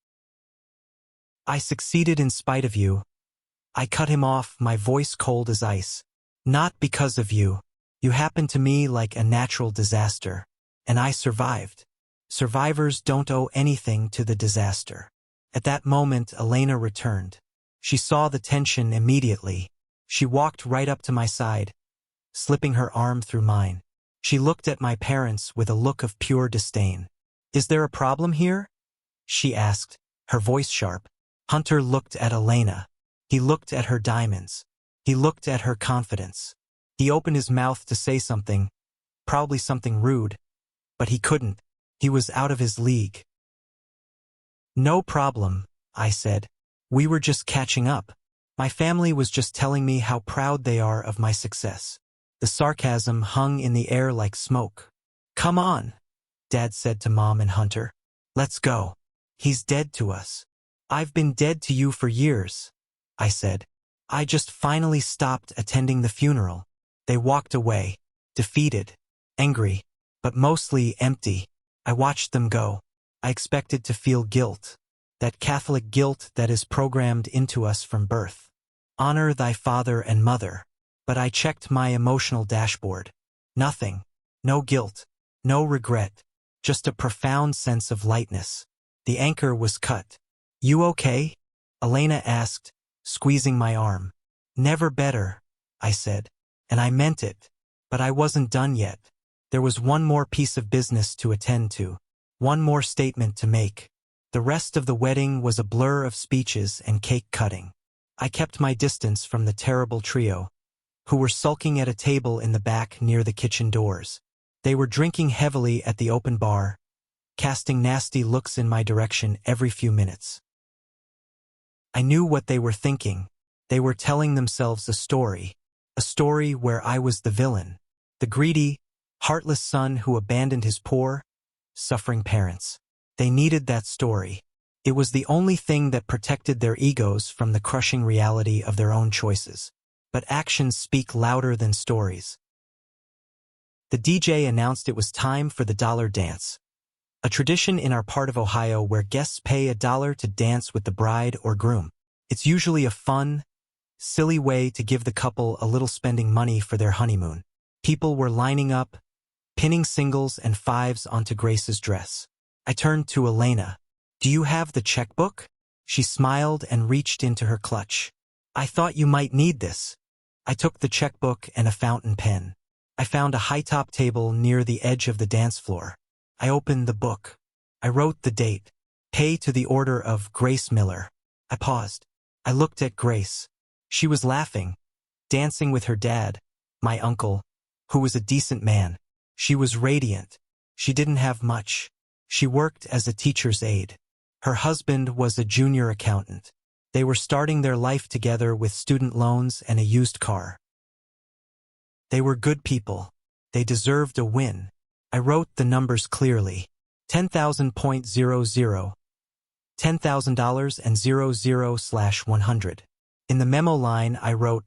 I succeeded in spite of you. I cut him off, my voice cold as ice. Not because of you. You happened to me like a natural disaster. And I survived. Survivors don't owe anything to the disaster. At that moment, Elena returned. She saw the tension immediately. She walked right up to my side, slipping her arm through mine. She looked at my parents with a look of pure disdain. Is there a problem here? She asked, her voice sharp. Hunter looked at Elena. He looked at her diamonds. He looked at her confidence. He opened his mouth to say something, probably something rude, but he couldn't. He was out of his league. No problem, I said. We were just catching up. My family was just telling me how proud they are of my success. The sarcasm hung in the air like smoke. Come on, Dad said to Mom and Hunter. Let's go. He's dead to us. I've been dead to you for years, I said. I just finally stopped attending the funeral. They walked away, defeated, angry, but mostly empty. I watched them go. I expected to feel guilt, that Catholic guilt that is programmed into us from birth. Honor thy father and mother. But I checked my emotional dashboard. Nothing. No guilt. No regret, just a profound sense of lightness. The anchor was cut. "You okay?" Elena asked, squeezing my arm. "Never better," I said. And I meant it. But I wasn't done yet. There was one more piece of business to attend to. One more statement to make. The rest of the wedding was a blur of speeches and cake cutting. I kept my distance from the terrible trio, who were sulking at a table in the back near the kitchen doors. They were drinking heavily at the open bar, casting nasty looks in my direction every few minutes. I knew what they were thinking. They were telling themselves a story where I was the villain, the greedy, heartless son who abandoned his poor, suffering parents. They needed that story. It was the only thing that protected their egos from the crushing reality of their own choices. But actions speak louder than stories. The DJ announced it was time for the dollar dance, a tradition in our part of Ohio where guests pay $1 to dance with the bride or groom. It's usually a fun, silly way to give the couple a little spending money for their honeymoon. People were lining up, pinning singles and fives onto Grace's dress. I turned to Elena. "Do you have the checkbook?" She smiled and reached into her clutch. "I thought you might need this." I took the checkbook and a fountain pen. I found a high-top table near the edge of the dance floor. I opened the book. I wrote the date. Pay to the order of Grace Miller. I paused. I looked at Grace. She was laughing, dancing with her dad, my uncle, who was a decent man. She was radiant. She didn't have much. She worked as a teacher's aide. Her husband was a junior accountant. They were starting their life together with student loans and a used car. They were good people. They deserved a win. I wrote the numbers clearly. 10,000.00, $10,000 and 00/100. In the memo line I wrote,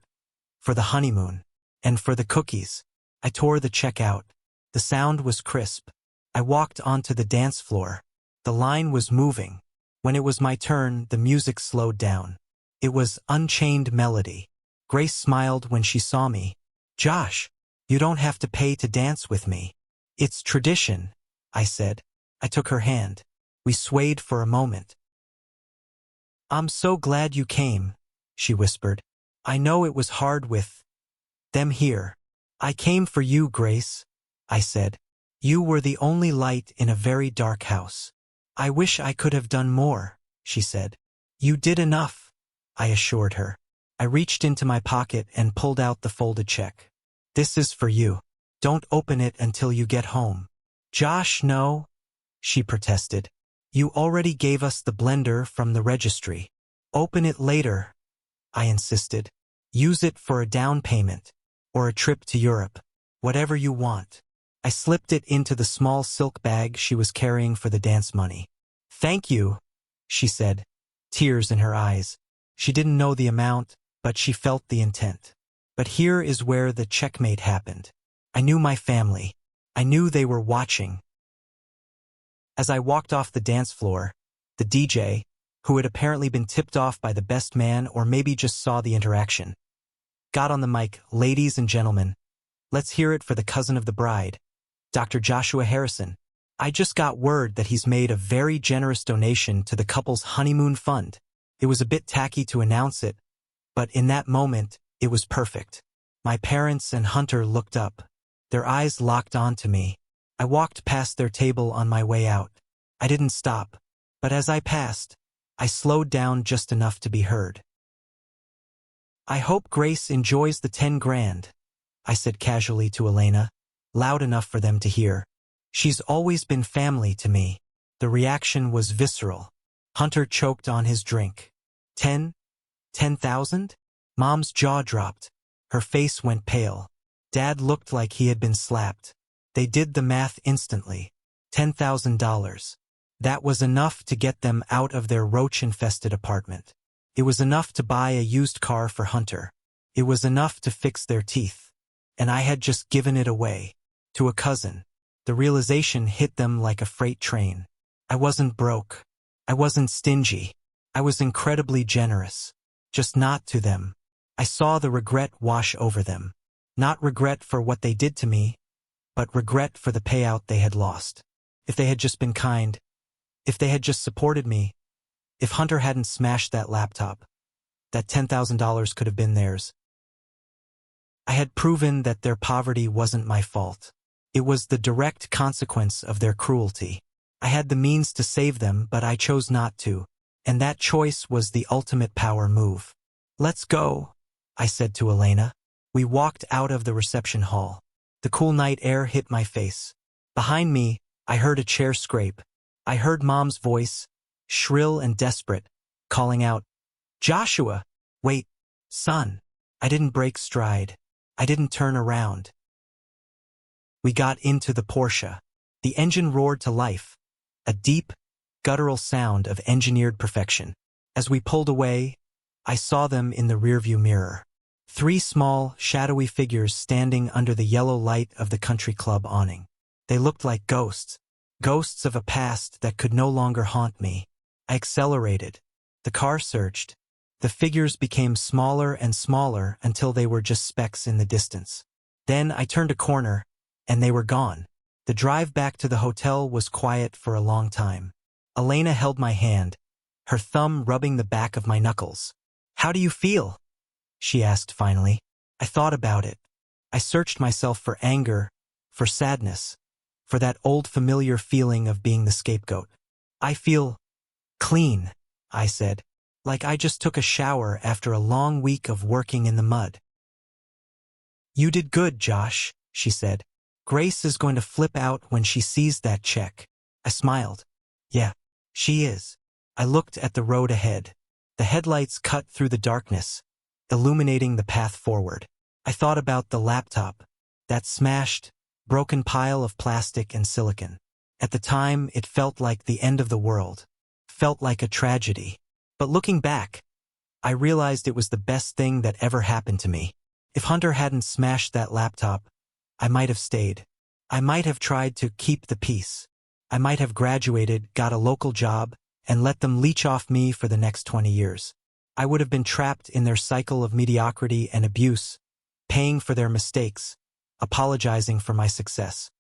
"For the honeymoon." And for the cookies. I tore the check out. The sound was crisp. I walked onto the dance floor. The line was moving. When it was my turn, the music slowed down. It was Unchained Melody. Grace smiled when she saw me. "Josh, you don't have to pay to dance with me." "It's tradition," I said. I took her hand. We swayed for a moment. "I'm so glad you came," she whispered. "I know it was hard with them here." "I came for you, Grace," I said. "You were the only light in a very dark house." "I wish I could have done more," she said. "You did enough," I assured her. I reached into my pocket and pulled out the folded check. "This is for you. Don't open it until you get home." "Josh, no," she protested. "You already gave us the blender from the registry." "Open it later," I insisted. "Use it for a down payment, or a trip to Europe. Whatever you want." I slipped it into the small silk bag she was carrying for the dance money. "Thank you," she said, tears in her eyes. She didn't know the amount, but she felt the intent. But here is where the checkmate happened. I knew my family. I knew they were watching. As I walked off the dance floor, the DJ, who had apparently been tipped off by the best man or maybe just saw the interaction, got on the mic. "Ladies and gentlemen, let's hear it for the cousin of the bride, Dr. Joshua Harrison. I just got word that he's made a very generous donation to the couple's honeymoon fund." It was a bit tacky to announce it, but in that moment, it was perfect. My parents and Hunter looked up. Their eyes locked onto me. I walked past their table on my way out. I didn't stop, but as I passed, I slowed down just enough to be heard. "I hope Grace enjoys the 10 grand, I said casually to Elena, loud enough for them to hear. "She's always been family to me." The reaction was visceral. Hunter choked on his drink. 10,000? Mom's jaw dropped. Her face went pale. Dad looked like he had been slapped. They did the math instantly. $10,000. That was enough to get them out of their roach-infested apartment. It was enough to buy a used car for Hunter. It was enough to fix their teeth. And I had just given it away. To a cousin. The realization hit them like a freight train. I wasn't broke. I wasn't stingy. I was incredibly generous. Just not to them. I saw the regret wash over them. Not regret for what they did to me, but regret for the payout they had lost. If they had just been kind, if they had just supported me, if Hunter hadn't smashed that laptop, that $10,000 could have been theirs. I had proven that their poverty wasn't my fault. It was the direct consequence of their cruelty. I had the means to save them, but I chose not to, and that choice was the ultimate power move. "Let's go," I said to Elena. We walked out of the reception hall. The cool night air hit my face. Behind me, I heard a chair scrape. I heard Mom's voice, shrill and desperate, calling out, "Joshua! Wait, son!" I didn't break stride. I didn't turn around. We got into the Porsche. The engine roared to life, a deep, guttural sound of engineered perfection. As we pulled away, I saw them in the rearview mirror. 3 small, shadowy figures standing under the yellow light of the country club awning. They looked like ghosts, ghosts of a past that could no longer haunt me. I accelerated. The car surged. The figures became smaller and smaller until they were just specks in the distance. Then I turned a corner, and they were gone. The drive back to the hotel was quiet for a long time. Elena held my hand, her thumb rubbing the back of my knuckles. "How do you feel?" she asked finally. I thought about it. I searched myself for anger, for sadness, for that old familiar feeling of being the scapegoat. "I feel clean," I said, "like I just took a shower after a long week of working in the mud." "You did good, Josh," she said. "Grace is going to flip out when she sees that check." I smiled. "Yeah, she is." I looked at the road ahead. The headlights cut through the darkness, illuminating the path forward. I thought about the laptop, that smashed, broken pile of plastic and silicon. At the time, it felt like the end of the world, felt like a tragedy. But looking back, I realized it was the best thing that ever happened to me. If Hunter hadn't smashed that laptop, I might have stayed. I might have tried to keep the peace. I might have graduated, got a local job, and let them leech off me for the next 20 years. I would have been trapped in their cycle of mediocrity and abuse, paying for their mistakes, apologizing for my success.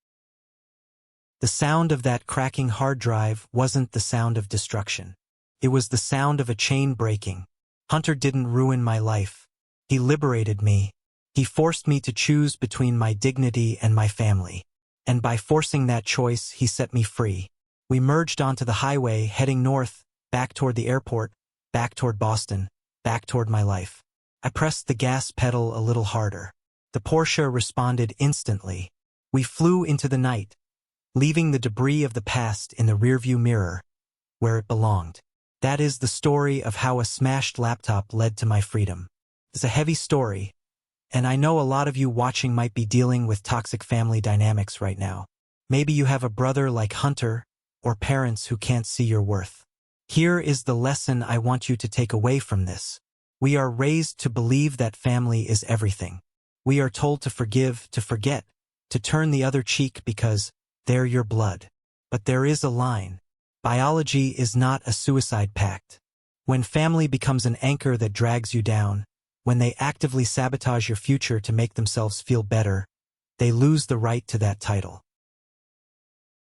The sound of that cracking hard drive wasn't the sound of destruction. It was the sound of a chain breaking. Hunter didn't ruin my life. He liberated me. He forced me to choose between my dignity and my family. And by forcing that choice, he set me free. We merged onto the highway, heading north, back toward the airport, back toward Boston, back toward my life. I pressed the gas pedal a little harder. The Porsche responded instantly. We flew into the night, leaving the debris of the past in the rearview mirror, where it belonged. That is the story of how a smashed laptop led to my freedom. It's a heavy story, and I know a lot of you watching might be dealing with toxic family dynamics right now. Maybe you have a brother like Hunter, or parents who can't see your worth. Here is the lesson I want you to take away from this. We are raised to believe that family is everything. We are told to forgive, to forget, to turn the other cheek because they're your blood. But there is a line. Biology is not a suicide pact. When family becomes an anchor that drags you down, when they actively sabotage your future to make themselves feel better, they lose the right to that title.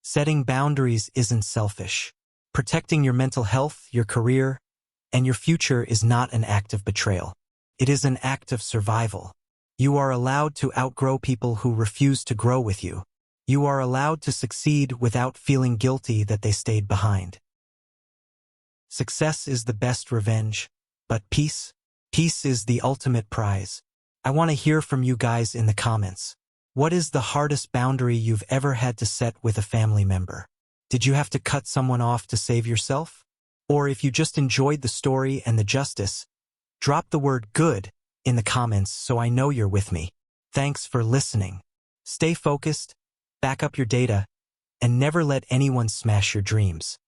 Setting boundaries isn't selfish. Protecting your mental health, your career, and your future is not an act of betrayal. It is an act of survival. You are allowed to outgrow people who refuse to grow with you. You are allowed to succeed without feeling guilty that they stayed behind. Success is the best revenge, but peace is the ultimate prize. I want to hear from you guys in the comments. What is the hardest boundary you've ever had to set with a family member? Did you have to cut someone off to save yourself? Or if you just enjoyed the story and the justice, drop the word good in the comments so I know you're with me. Thanks for listening. Stay focused, back up your data, and never let anyone smash your dreams.